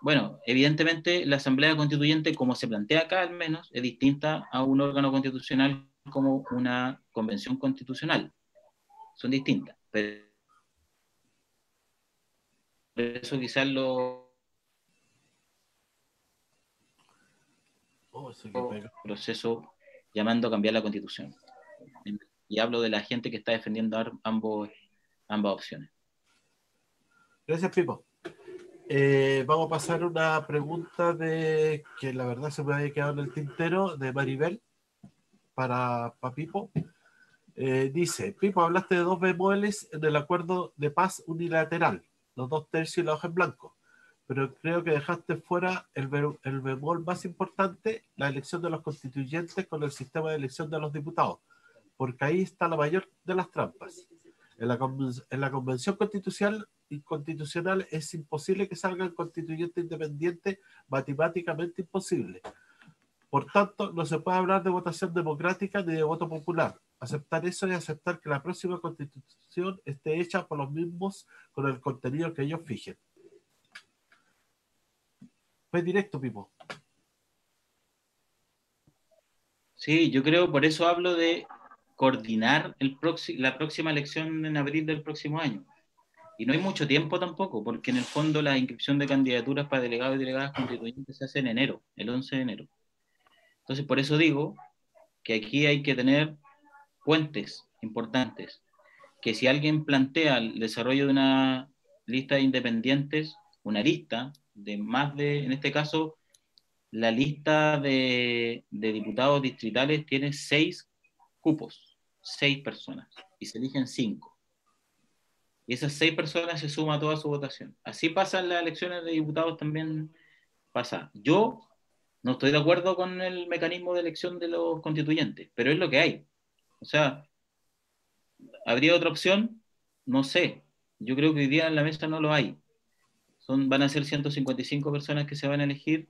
bueno, evidentemente la asamblea constituyente, como se plantea acá al menos, es distinta a un órgano constitucional como una convención constitucional. Son distintas. Pero eso quizás proceso llamando a cambiar la Constitución. Y hablo de la gente que está defendiendo ambas opciones. Gracias, Pipo. Vamos a pasar una pregunta que la verdad se me había quedado en el tintero, de Maribel para Pipo. Dice: Pipo, hablaste de 2 bemoles en el acuerdo de paz unilateral, los 2 tercios y la hoja en blanco, pero creo que dejaste fuera el bemol más importante, la elección de los constituyentes con el sistema de elección de los diputados, porque ahí está la mayor de las trampas. En la Convención Constitucional es imposible que salgan constituyentes independientes, matemáticamente imposible. Por tanto, no se puede hablar de votación democrática ni de voto popular. Aceptar eso es aceptar que la próxima Constitución esté hecha por los mismos con el contenido que ellos fijen. Fue directo, Pipo. Sí, yo creo, por eso hablo de coordinar la próxima elección en abril del próximo año. Y no hay mucho tiempo tampoco, porque en el fondo la inscripción de candidaturas para delegados y delegadas constituyentes se hace en enero, el 11 de enero. Entonces, por eso digo que aquí hay que tener puentes importantes, que si alguien plantea el desarrollo de una lista de independientes, una lista de más de, en este caso, la lista de diputados distritales tiene 6 cupos, 6 personas, y se eligen 5. Y esas 6 personas se suma a toda su votación. Así pasan las elecciones de diputados también pasa. Yo no estoy de acuerdo con el mecanismo de elección de los constituyentes, pero es lo que hay. O sea, ¿habría otra opción? No sé. Yo creo que hoy día en la mesa no lo hay. Van a ser 155 personas que se van a elegir.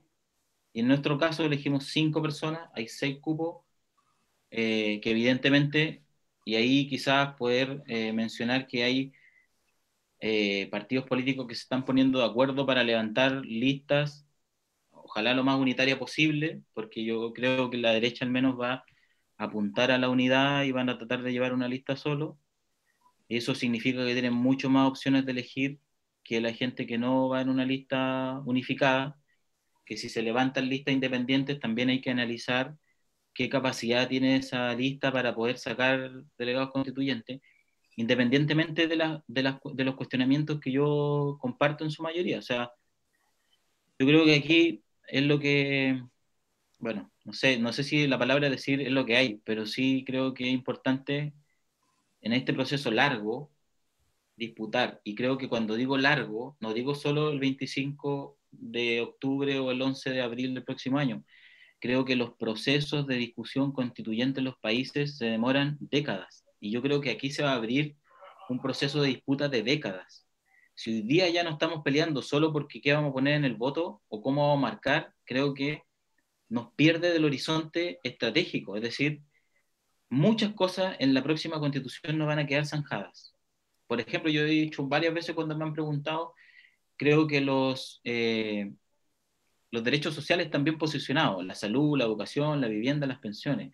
Y en nuestro caso elegimos 5 personas, hay 6 cupos, que evidentemente, y ahí quizás poder mencionar que hay partidos políticos que se están poniendo de acuerdo para levantar listas, ojalá lo más unitaria posible, porque yo creo que la derecha al menos va a apuntar a la unidad y van a tratar de llevar una lista solo. Y eso significa que tienen mucho más opciones de elegir que la gente que no va en una lista unificada, que si se levantan listas independientes también hay que analizar qué capacidad tiene esa lista para poder sacar delegados constituyentes, independientemente de los cuestionamientos que yo comparto en su mayoría. O sea, yo creo que aquí es lo que, bueno, no sé si la palabra decir es lo que hay, pero sí creo que es importante en este proceso largo disputar. Y creo que cuando digo largo, no digo solo el 25 de octubre o el 11 de abril del próximo año. Creo que los procesos de discusión constituyente en los países se demoran décadas. Y yo creo que aquí se va a abrir un proceso de disputa de décadas. Si hoy día ya no estamos peleando solo porque qué vamos a poner en el voto o cómo vamos a marcar, creo que nos pierde del horizonte estratégico. Es decir, muchas cosas en la próxima constitución no van a quedar zanjadas. Por ejemplo, yo he dicho varias veces cuando me han preguntado, creo que los derechos sociales están bien posicionados, la salud, la educación, la vivienda, las pensiones.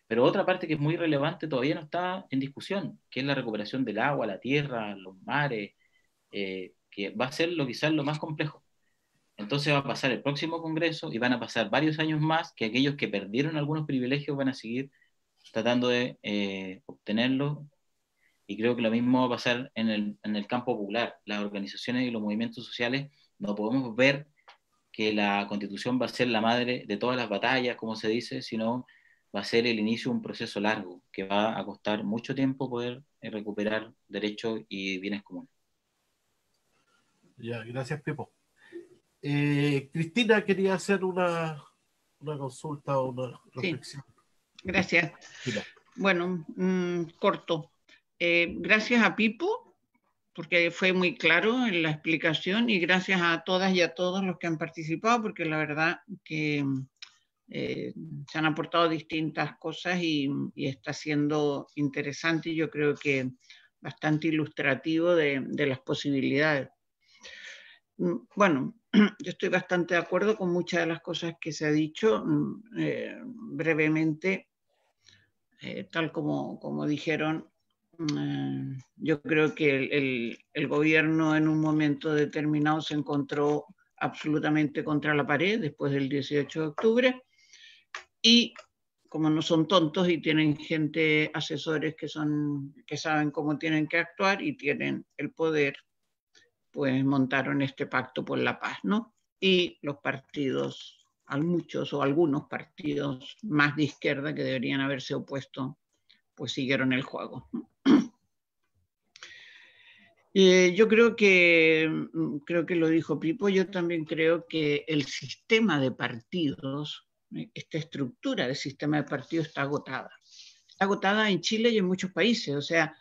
Pero otra parte que es muy relevante todavía no está en discusión, que es la recuperación del agua, la tierra, los mares, que va a ser quizás lo más complejo. Entonces va a pasar el próximo Congreso y van a pasar varios años más que aquellos que perdieron algunos privilegios van a seguir tratando de obtenerlos. Y creo que lo mismo va a pasar en el campo popular. Las organizaciones y los movimientos sociales no podemos ver que la Constitución va a ser la madre de todas las batallas, como se dice, sino va a ser el inicio de un proceso largo que va a costar mucho tiempo poder recuperar derechos y bienes comunes. Ya, gracias, Pipo. Cristina quería hacer una consulta o una reflexión. Sí. Gracias. Bueno, corto. Gracias a Pipo, porque fue muy claro en la explicación, y gracias a todas y a todos los que han participado, porque la verdad que se han aportado distintas cosas y está siendo interesante y yo creo que bastante ilustrativo de las posibilidades. Bueno, yo estoy bastante de acuerdo con muchas de las cosas que se ha dicho. Brevemente, tal como dijeron, yo creo que el gobierno en un momento determinado se encontró absolutamente contra la pared después del 18 de octubre y como no son tontos y tienen gente, asesores que saben cómo tienen que actuar y tienen el poder, pues montaron este pacto por la paz, ¿no? Y los partidos, muchos o algunos partidos más de izquierda que deberían haberse opuesto, pues siguieron el juego. Yo creo que lo dijo Pipo, yo también creo que el sistema de partidos, esta estructura del sistema de partidos está agotada. Está agotada en Chile y en muchos países, o sea,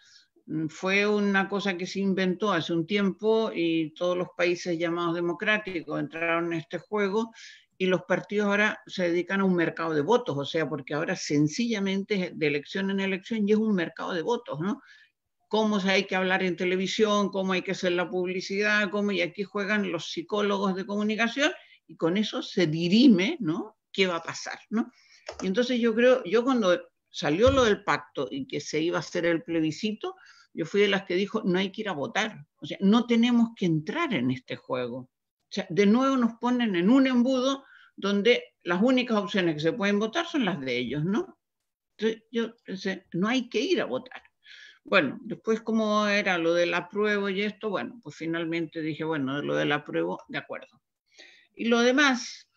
fue una cosa que se inventó hace un tiempo y todos los países llamados democráticos entraron en este juego y los partidos ahora se dedican a un mercado de votos, o sea, porque ahora sencillamente de elección en elección y es un mercado de votos, ¿no? Cómo hay que hablar en televisión, cómo hay que hacer la publicidad, y aquí juegan los psicólogos de comunicación y con eso se dirime, ¿no? ¿Qué va a pasar, ¿no? Y entonces yo cuando salió lo del pacto y que se iba a hacer el plebiscito, yo fui de las que dijo, no hay que ir a votar, o sea, no tenemos que entrar en este juego. O sea, de nuevo nos ponen en un embudo donde las únicas opciones que se pueden votar son las de ellos, ¿no? Entonces yo pensé, no hay que ir a votar. Bueno, después como era lo del apruebo y esto, bueno, pues finalmente dije, bueno, lo del apruebo, de acuerdo. Y lo demás,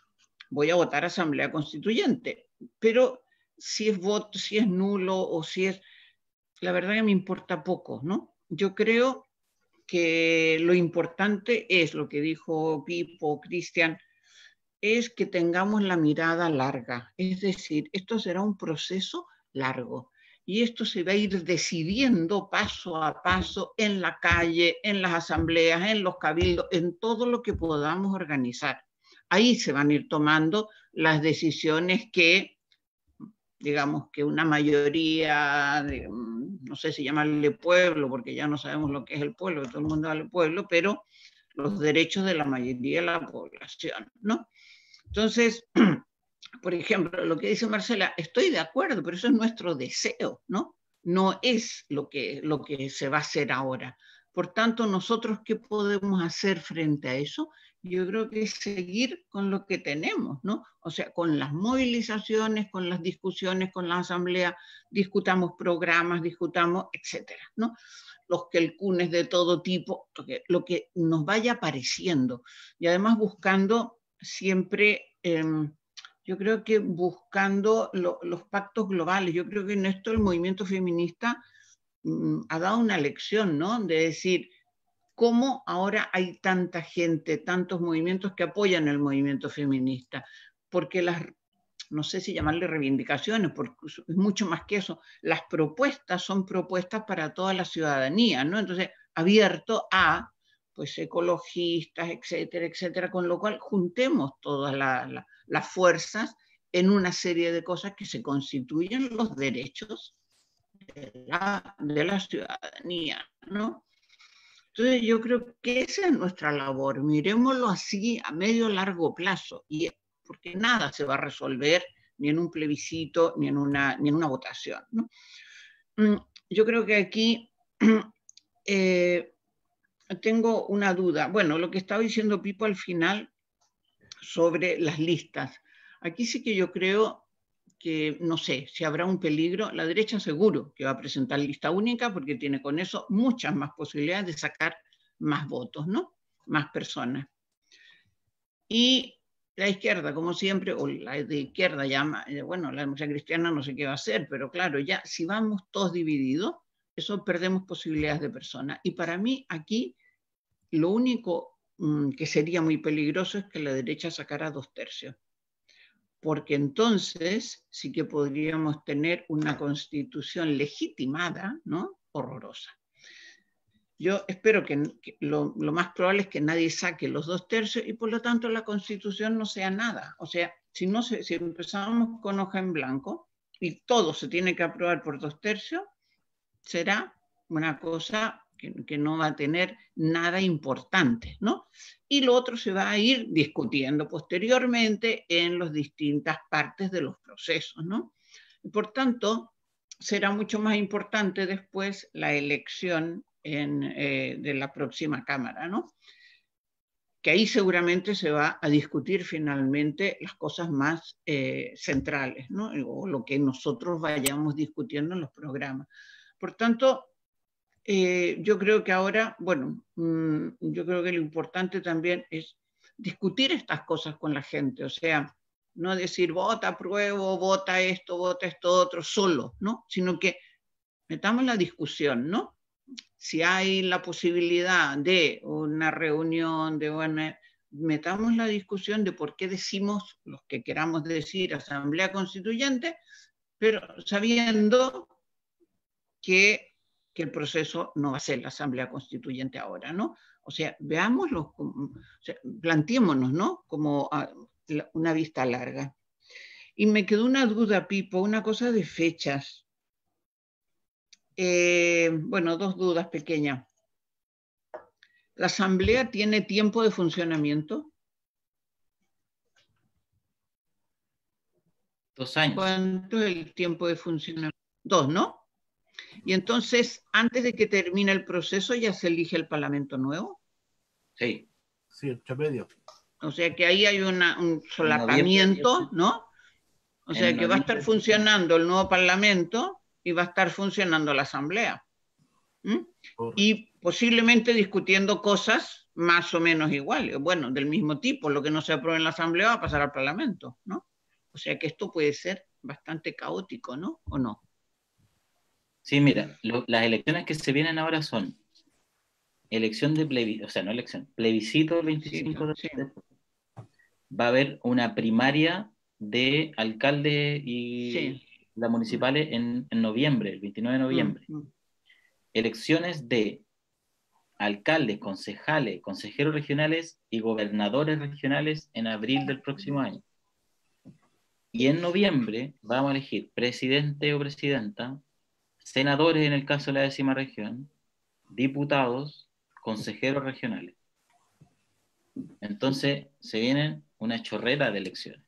voy a votar Asamblea Constituyente, pero si es voto, si es nulo o si es, la verdad que me importa poco, ¿no? Yo creo que lo importante es lo que dijo Pipo, Cristian, es que tengamos la mirada larga, es decir, esto será un proceso largo. Y esto se va a ir decidiendo paso a paso en la calle, en las asambleas, en los cabildos, en todo lo que podamos organizar. Ahí se van a ir tomando las decisiones que, digamos, que una mayoría, no sé si llamarle pueblo, porque ya no sabemos lo que es el pueblo, todo el mundo habla del pueblo, pero los derechos de la mayoría de la población, ¿no? Entonces, por ejemplo, lo que dice Marcela, estoy de acuerdo, pero eso es nuestro deseo, ¿no? No es lo que se va a hacer ahora. Por tanto, nosotros, ¿qué podemos hacer frente a eso? Yo creo que es seguir con lo que tenemos, ¿no? O sea, con las movilizaciones, con las discusiones, con la asamblea, discutamos programas, discutamos, etcétera, ¿no? Los quelcunes de todo tipo, lo que nos vaya apareciendo. Y además buscando siempre... yo creo que buscando los pactos globales, yo creo que en esto el movimiento feminista ha dado una lección, ¿no? De decir, cómo ahora hay tanta gente, tantos movimientos que apoyan el movimiento feminista, porque no sé si llamarle reivindicaciones, porque es mucho más que eso, las propuestas son propuestas para toda la ciudadanía, ¿no? Entonces, abierto a pues ecologistas, etcétera, etcétera, con lo cual juntemos todas las fuerzas en una serie de cosas que se constituyen los derechos de la ciudadanía, ¿no? Entonces yo creo que esa es nuestra labor, miremoslo así a medio largo plazo, porque nada se va a resolver ni en un plebiscito ni en una votación, ¿no? Yo creo que aquí tengo una duda. Bueno, lo que estaba diciendo Pipo al final sobre las listas. Aquí sí que yo creo que, no sé, si habrá un peligro. La derecha seguro que va a presentar lista única porque tiene con eso muchas más posibilidades de sacar más votos, ¿no? Más personas. Y la izquierda, como siempre, o la de izquierda llama, bueno, la democracia cristiana no sé qué va a hacer, pero claro, ya si vamos todos divididos, eso perdemos posibilidades de personas. Y para mí aquí lo único que sería muy peligroso es que la derecha sacara 2/3, porque entonces sí que podríamos tener una constitución legitimada, ¿no? Horrorosa. Yo espero que lo más probable es que nadie saque los 2/3 y por lo tanto la constitución no sea nada. O sea, si empezamos con hoja en blanco y todo se tiene que aprobar por 2/3, será una cosa que no va a tener nada importante, ¿no? Y lo otro se va a ir discutiendo posteriormente en las distintas partes de los procesos, ¿no? Por tanto, será mucho más importante después la elección de la próxima Cámara, ¿no? Que ahí seguramente se va a discutir finalmente las cosas más centrales, ¿no? O lo que nosotros vayamos discutiendo en los programas. Por tanto, yo creo que ahora, bueno, yo creo que lo importante también es discutir estas cosas con la gente, o sea, no decir vota, apruebo, vota esto otro, solo, ¿no? Sino que metamos la discusión, ¿no? Si hay la posibilidad de una reunión, metamos la discusión de por qué decimos los que queramos decir Asamblea Constituyente, pero sabiendo que el proceso no va a ser la Asamblea Constituyente ahora, ¿no? O sea, veámoslo, planteémonos, ¿no? Como una vista larga. Y me quedó una duda, Pipo, una cosa de fechas. Bueno, dos dudas pequeñas. ¿La Asamblea tiene tiempo de funcionamiento? 2 años. ¿Cuánto es el tiempo de funcionamiento? 2, ¿no? Y entonces, antes de que termine el proceso, ¿ya se elige el Parlamento nuevo? Sí. Sí, entre medio. O sea que ahí hay un solapamiento, ¿no? O sea que va a estar funcionando el nuevo Parlamento y va a estar funcionando la Asamblea. Y posiblemente discutiendo cosas más o menos iguales, bueno, del mismo tipo. Lo que no se apruebe en la Asamblea va a pasar al Parlamento, ¿no? O sea que esto puede ser bastante caótico, ¿no? ¿O no? Sí, mira, las elecciones que se vienen ahora son elección de plebiscito, o sea, no elección, plebiscito el 25 de octubre. Va a haber una primaria de alcalde y las municipales en noviembre, el 29 de noviembre. Elecciones de alcaldes, concejales, consejeros regionales y gobernadores regionales en abril del próximo año. Y en noviembre vamos a elegir presidente o presidenta, senadores en el caso de la 10ª región, diputados, consejeros regionales. Entonces se vienen una chorrera de elecciones.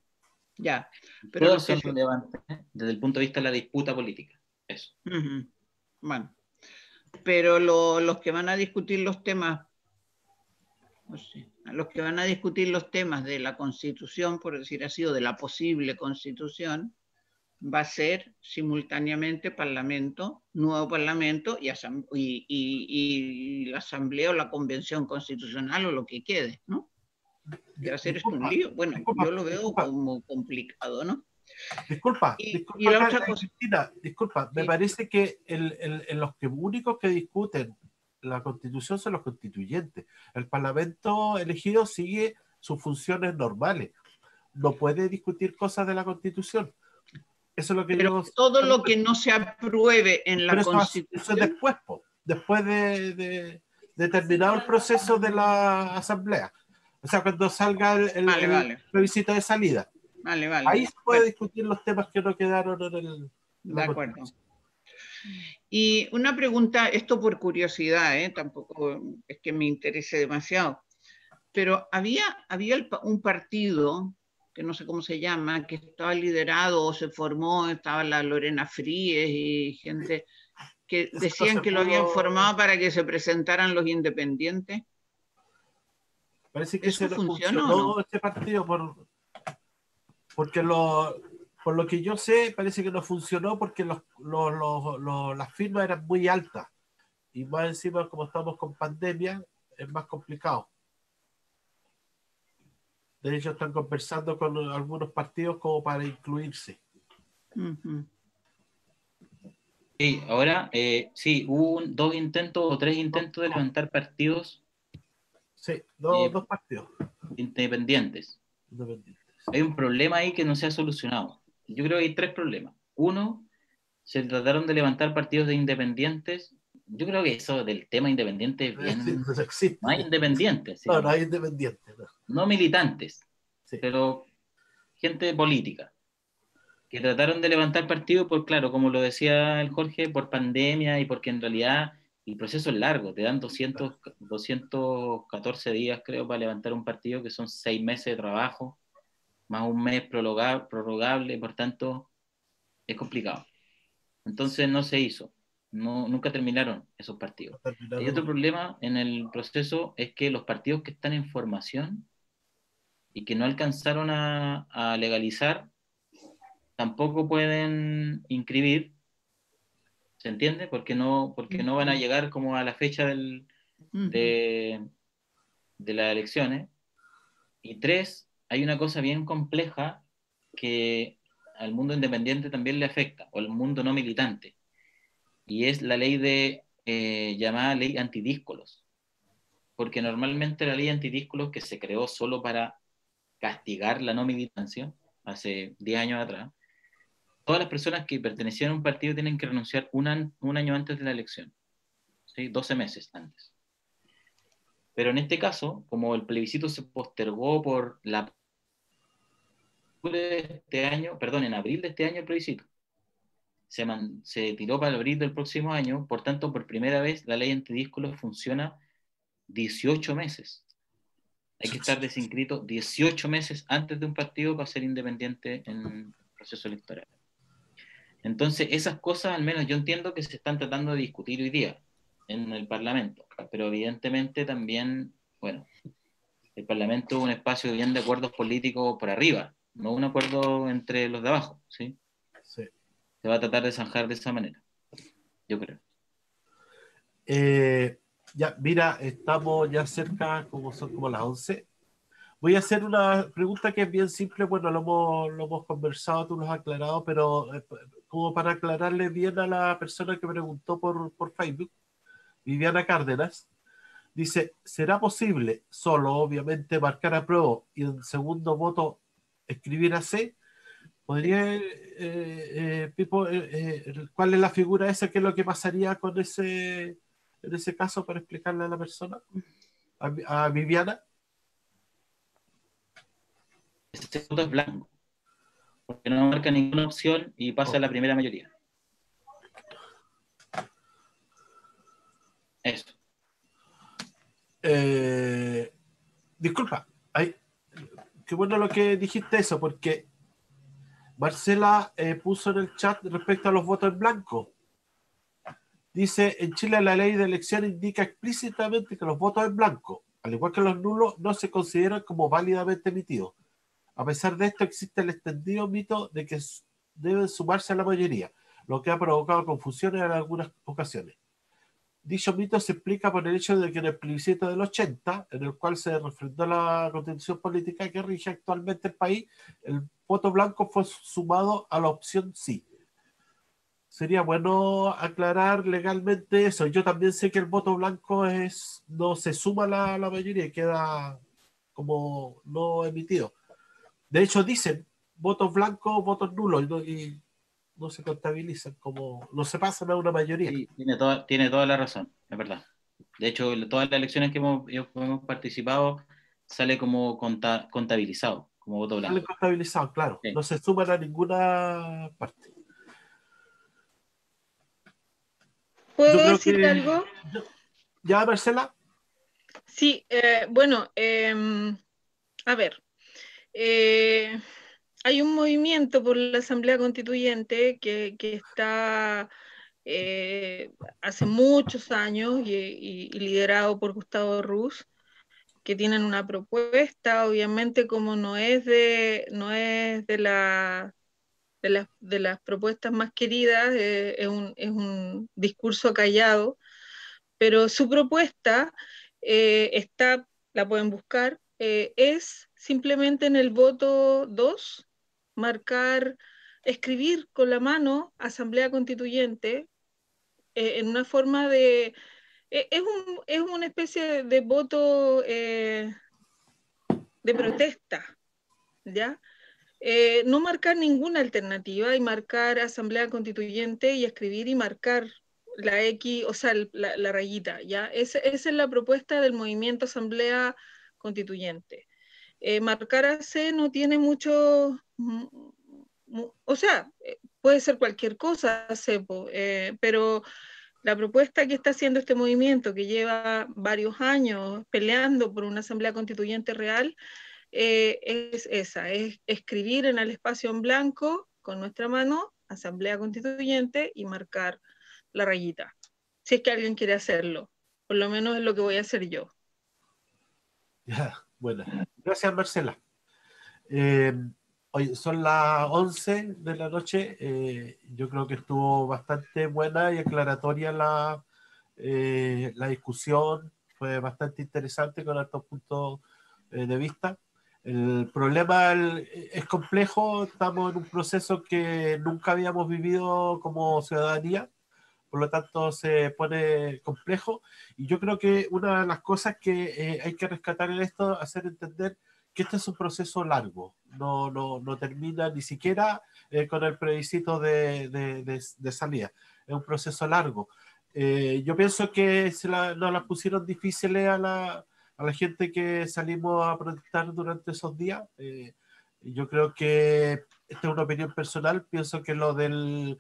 Ya, pero todas son relevantes desde el punto de vista de la disputa política. Eso. Bueno, pero los que van a discutir los temas, los que van a discutir los temas de la Constitución, por decir así, o de la posible Constitución, va a ser simultáneamente Parlamento, nuevo Parlamento y la Asamblea o la Convención Constitucional o lo que quede, ¿no? Que va a ser un lío. Bueno, yo lo veo como complicado, ¿no? Disculpa, y la otra cosa. Cristina, disculpa, me parece que los únicos que discuten la Constitución son los constituyentes. El Parlamento elegido sigue sus funciones normales. No puede discutir cosas de la Constitución. Eso es lo que todo lo que no se apruebe en la Constitución. Después de terminado el proceso de la Asamblea. O sea, cuando salga el plebiscito de salida. Ahí se puede discutir los temas que no quedaron en el... De acuerdo. Y una pregunta, esto por curiosidad, tampoco es que me interese demasiado, pero había un partido, que no sé cómo se llama, que estaba liderado o se formó, estaba la Lorena Fríes y gente que decían que lo habían formado para que se presentaran los independientes. Parece que se funcionó este partido porque por lo que yo sé, parece que no funcionó porque las firmas eran muy altas. Y más encima, como estamos con pandemia, es más complicado. De hecho, están conversando con algunos partidos como para incluirse. Sí, ahora sí, hubo 2 intentos o 3 intentos de levantar partidos. Sí, dos partidos. Independientes. Hay un problema ahí que no se ha solucionado. Yo creo que hay 3 problemas. Uno, se trataron de levantar partidos de independientes. Yo creo que eso del tema independiente es bien... No hay independientes. ¿sí? No hay independientes. No militantes, pero gente política. Que trataron de levantar partidos por, claro, como lo decía el Jorge, por pandemia y porque en realidad el proceso es largo. Te dan 214 días, creo, para levantar un partido, que son 6 meses de trabajo, más un mes prorrogable, por tanto, es complicado. Entonces no se hizo. No, nunca terminaron esos partidos. Y otro problema en el proceso es que los partidos que están en formación y que no alcanzaron a legalizar, tampoco pueden inscribir, ¿se entiende? Porque no van a llegar como a la fecha de las elecciones. Y 3, hay una cosa bien compleja que al mundo independiente también le afecta, o al mundo no militante, y es la ley llamada ley antidíscolos. Porque normalmente la ley antidíscolos, que se creó solo para castigar la no militancia, hace 10 años atrás, todas las personas que pertenecían a un partido tienen que renunciar un año antes de la elección, ¿sí? 12 meses antes. Pero en este caso, como el plebiscito se postergó por en abril de este año el plebiscito, se tiró para abril del próximo año, por tanto, por primera vez la ley antidíscolos funciona 18 meses. Hay que estar desinscrito 18 meses antes de un partido para ser independiente en el proceso electoral. Entonces, esas cosas, al menos yo entiendo que se están tratando de discutir hoy día en el Parlamento, pero evidentemente también, bueno, el Parlamento es un espacio bien de acuerdos políticos por arriba, no un acuerdo entre los de abajo, ¿sí? Sí. Se va a tratar de zanjar de esa manera, yo creo. Ya, mira, estamos ya cerca, son como las 11. Voy a hacer una pregunta que es bien simple, bueno, lo hemos conversado, tú lo has aclarado, pero como para aclararle bien a la persona que preguntó por Facebook, Viviana Cárdenas, dice, ¿será posible solo, obviamente, marcar apruebo y en segundo voto escribir AC? ¿Podría, Pipo, cuál es la figura esa? ¿Qué es lo que pasaría con en ese caso para explicarle a la persona? A Viviana. Este voto es blanco, porque no marca ninguna opción y pasa a la primera mayoría. Eso. Disculpa, qué bueno lo que dijiste eso, porque Marcela puso en el chat respecto a los votos en blanco. Dice, en Chile la ley de elección indica explícitamente que los votos en blanco, al igual que los nulos, no se consideran como válidamente emitidos. A pesar de esto, existe el extendido mito de que deben sumarse a la mayoría, lo que ha provocado confusiones en algunas ocasiones. Dicho mito se explica por el hecho de que en el plebiscito del 80, en el cual se refrendó la constitución política que rige actualmente el país, el voto blanco fue sumado a la opción sí. Sería bueno aclarar legalmente eso. Yo también sé que el voto blanco no se suma a la mayoría y queda como no emitido. De hecho, dicen votos blancos, votos nulos, y no se contabilizan, como no se pasan a una mayoría. Sí, tiene toda la razón, es verdad. De hecho, todas las elecciones que hemos participado sale como contabilizado, como voto blanco. Sale contabilizado, claro. Sí. No se suman a ninguna parte. ¿Puedo decir algo? ¿Ya, Marcela? Sí, bueno, a ver. Hay un movimiento por la Asamblea Constituyente que está hace muchos años y liderado por Gustavo Ruz, que tienen una propuesta, obviamente como no es de las propuestas más queridas, es un discurso callado, pero su propuesta la pueden buscar, es simplemente en el voto 2, escribir con la mano Asamblea Constituyente, en una forma de... es una especie de voto de protesta, ¿ya? No marcar ninguna alternativa y marcar Asamblea Constituyente y escribir y marcar la X, o sea, la rayita, ¿ya? Esa es la propuesta del movimiento Asamblea Constituyente. Marcar AC no tiene mucho, o sea, puede ser cualquier cosa, pero la propuesta que está haciendo este movimiento, que lleva varios años peleando por una Asamblea Constituyente real, es esa, es escribir en el espacio en blanco con nuestra mano asamblea constituyente y marcar la rayita. Si es que alguien quiere hacerlo. Por lo menos es lo que voy a hacer yo. Ya, bueno. Gracias, Marcela. Hoy son las 11 de la noche. Yo creo que estuvo bastante buena y aclaratoria la discusión. Fue bastante interesante con estos puntos de vista. El problema es complejo. Estamos en un proceso que nunca habíamos vivido como ciudadanía. Por lo tanto, se pone complejo. Y yo creo que una de las cosas que hay que rescatar en esto, hacer entender que este es un proceso largo. No termina ni siquiera con el plebiscito de salida. Es un proceso largo. Yo pienso que nos las pusieron difíciles a la gente que salimos a protestar durante esos días. Yo creo que esta es una opinión personal. Pienso que lo del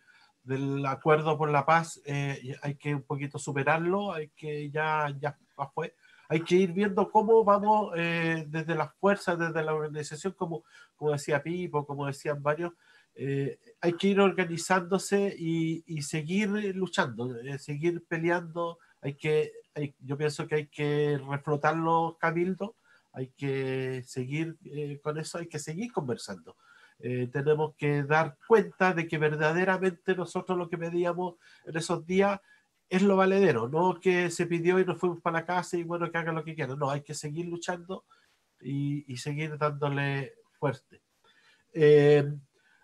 acuerdo por la paz hay que un poquito superarlo, hay que ya fue. Hay que ir viendo cómo vamos desde las fuerzas, desde la organización, como decía Pipo, como decían varios, hay que ir organizándose y seguir luchando, seguir peleando. Yo pienso que hay que reflotar los cabildos, hay que seguir con eso, hay que seguir conversando. Tenemos que dar cuenta de que verdaderamente nosotros lo que pedíamos en esos días es lo valedero, no que se pidió y nos fuimos para la casa y bueno, que hagan lo que quieran. No, hay que seguir luchando y seguir dándole fuerte.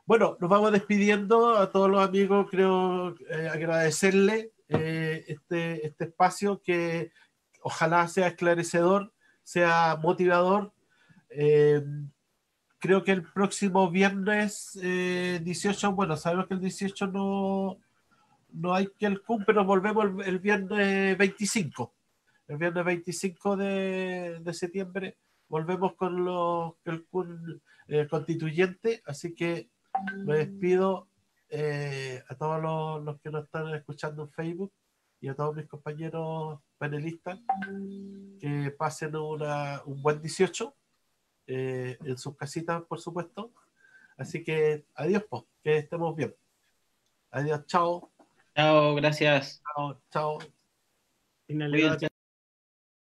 Bueno, nos vamos despidiendo a todos los amigos. Creo agradecerle este espacio que ojalá sea esclarecedor, sea motivador. Creo que el próximo viernes 18, bueno, sabemos que el 18 no hay que el CUM, pero volvemos el viernes 25. El viernes 25 de septiembre volvemos con el CUM constituyente, así que me despido a todos los que nos están escuchando en Facebook y a todos mis compañeros panelistas, que pasen un buen 18. En sus casitas, por supuesto. Así que adiós, pues, que estemos bien. Adiós, chao. Chao, gracias. Chao, chao. Cuídense.